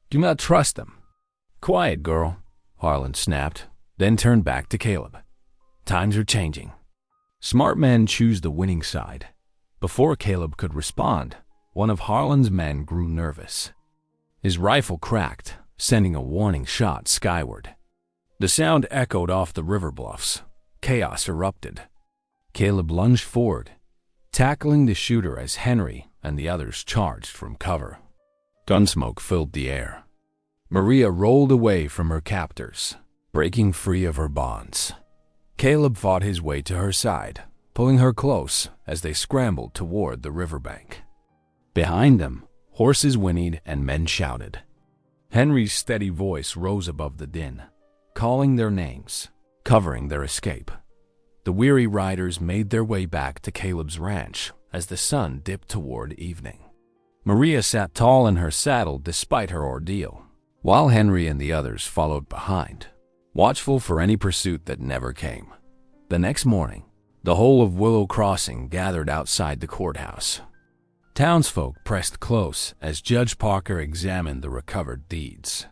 Do not trust them. Quiet, girl, Harlan snapped, then turned back to Caleb. Times are changing. Smart men choose the winning side. Before Caleb could respond, one of Harlan's men grew nervous. His rifle cracked, sending a warning shot skyward. The sound echoed off the river bluffs. Chaos erupted. Caleb lunged forward, tackling the shooter as Henry and the others charged from cover. Gunsmoke filled the air. Maria rolled away from her captors, breaking free of her bonds. Caleb fought his way to her side, pulling her close as they scrambled toward the riverbank. Behind them, horses whinnied and men shouted. Henry's steady voice rose above the din, calling their names, covering their escape. The weary riders made their way back to Caleb's ranch as the sun dipped toward evening. Maria sat tall in her saddle despite her ordeal, while Henry and the others followed behind, watchful for any pursuit that never came. The next morning, the whole of Willow Crossing gathered outside the courthouse. Townsfolk pressed close as Judge Parker examined the recovered deeds.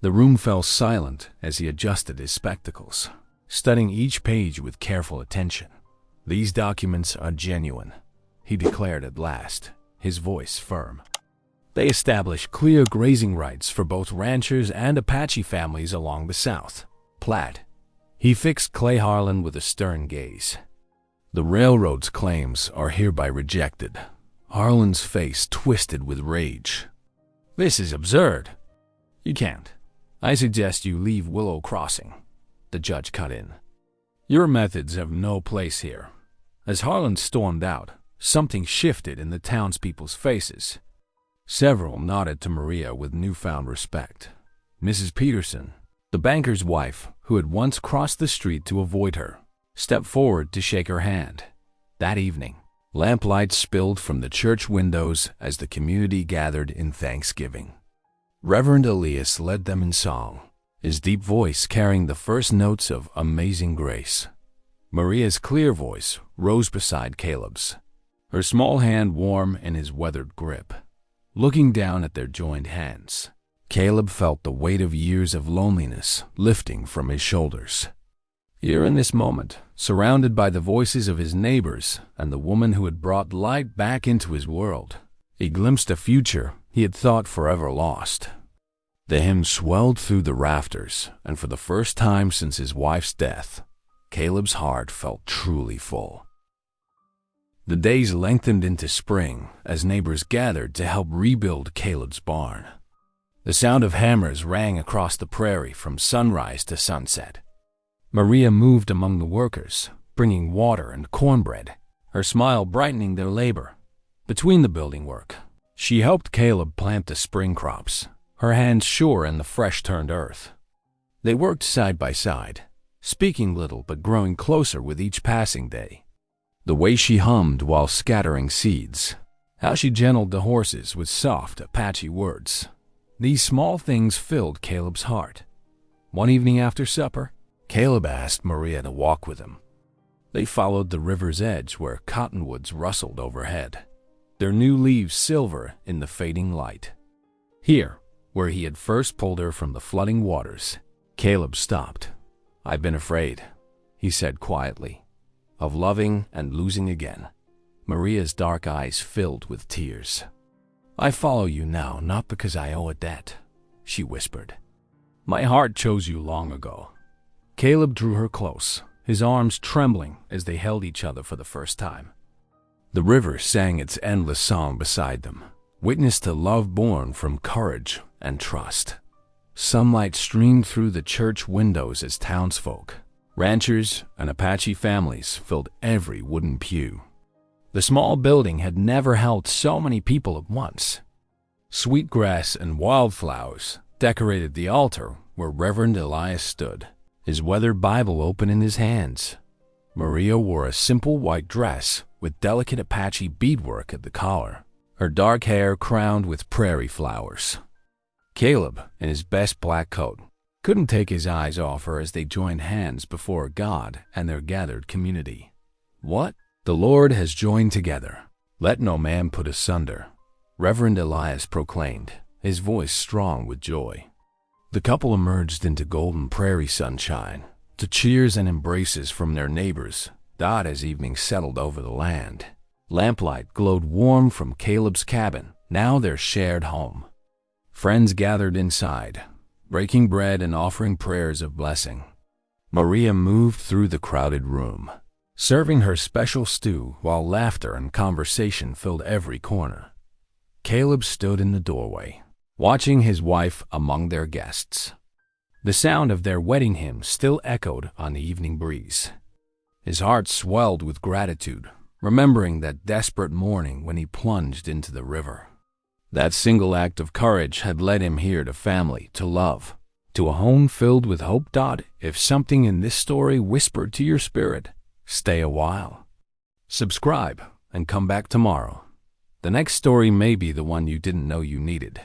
The room fell silent as he adjusted his spectacles, studying each page with careful attention. These documents are genuine, he declared at last, his voice firm. They establish clear grazing rights for both ranchers and Apache families along the South Platte. He fixed Clay Harlan with a stern gaze. The railroad's claims are hereby rejected. Harlan's face twisted with rage. This is absurd. You can't. I suggest you leave Willow Crossing, the judge cut in. Your methods have no place here. As Harlan stormed out, something shifted in the townspeople's faces. Several nodded to Maria with newfound respect. Mrs. Peterson, the banker's wife, who had once crossed the street to avoid her, stepped forward to shake her hand. That evening, lamplight spilled from the church windows as the community gathered in thanksgiving. Reverend Elias led them in song, his deep voice carrying the first notes of Amazing Grace. Maria's clear voice rose beside Caleb's, her small hand warm in his weathered grip. Looking down at their joined hands, Caleb felt the weight of years of loneliness lifting from his shoulders. Here in this moment, surrounded by the voices of his neighbors and the woman who had brought light back into his world, he glimpsed a future he had thought forever lost. The hymn swelled through the rafters, and for the first time since his wife's death, Caleb's heart felt truly full. The days lengthened into spring as neighbors gathered to help rebuild Caleb's barn. The sound of hammers rang across the prairie from sunrise to sunset. Maria moved among the workers, bringing water and cornbread, her smile brightening their labor. Between the building work, she helped Caleb plant the spring crops, her hands sure in the fresh-turned earth. They worked side by side, speaking little but growing closer with each passing day. The way she hummed while scattering seeds, how she gentled the horses with soft, Apache words. These small things filled Caleb's heart. One evening after supper, Caleb asked Maria to walk with him. They followed the river's edge where cottonwoods rustled overhead, their new leaves silver in the fading light. Here, where he had first pulled her from the flooding waters, Caleb stopped. "I've been afraid," he said quietly, "of loving and losing again." Maria's dark eyes filled with tears. "I follow you now not because I owe a debt," she whispered. "My heart chose you long ago." Caleb drew her close, his arms trembling as they held each other for the first time. The river sang its endless song beside them, witness to love born from courage and trust. Sunlight streamed through the church windows as townsfolk, ranchers, and Apache families filled every wooden pew. The small building had never held so many people at once. Sweetgrass and wildflowers decorated the altar where Reverend Elias stood, his weathered Bible open in his hands. Maria wore a simple white dress with delicate Apache beadwork at the collar, her dark hair crowned with prairie flowers. Caleb, in his best black coat, couldn't take his eyes off her as they joined hands before God and their gathered community. "What the Lord has joined together, let no man put asunder," Reverend Elias proclaimed, his voice strong with joy. The couple emerged into golden prairie sunshine, to cheers and embraces from their neighbors died as evening settled over the land. Lamplight glowed warm from Caleb's cabin, now their shared home. Friends gathered inside, breaking bread and offering prayers of blessing. Maria moved through the crowded room, serving her special stew while laughter and conversation filled every corner. Caleb stood in the doorway, watching his wife among their guests. The sound of their wedding hymn still echoed on the evening breeze. His heart swelled with gratitude, remembering that desperate morning when he plunged into the river. That single act of courage had led him here to family, to love, to a home filled with hope. If something in this story whispered to your spirit, stay a while. Subscribe and come back tomorrow. The next story may be the one you didn't know you needed.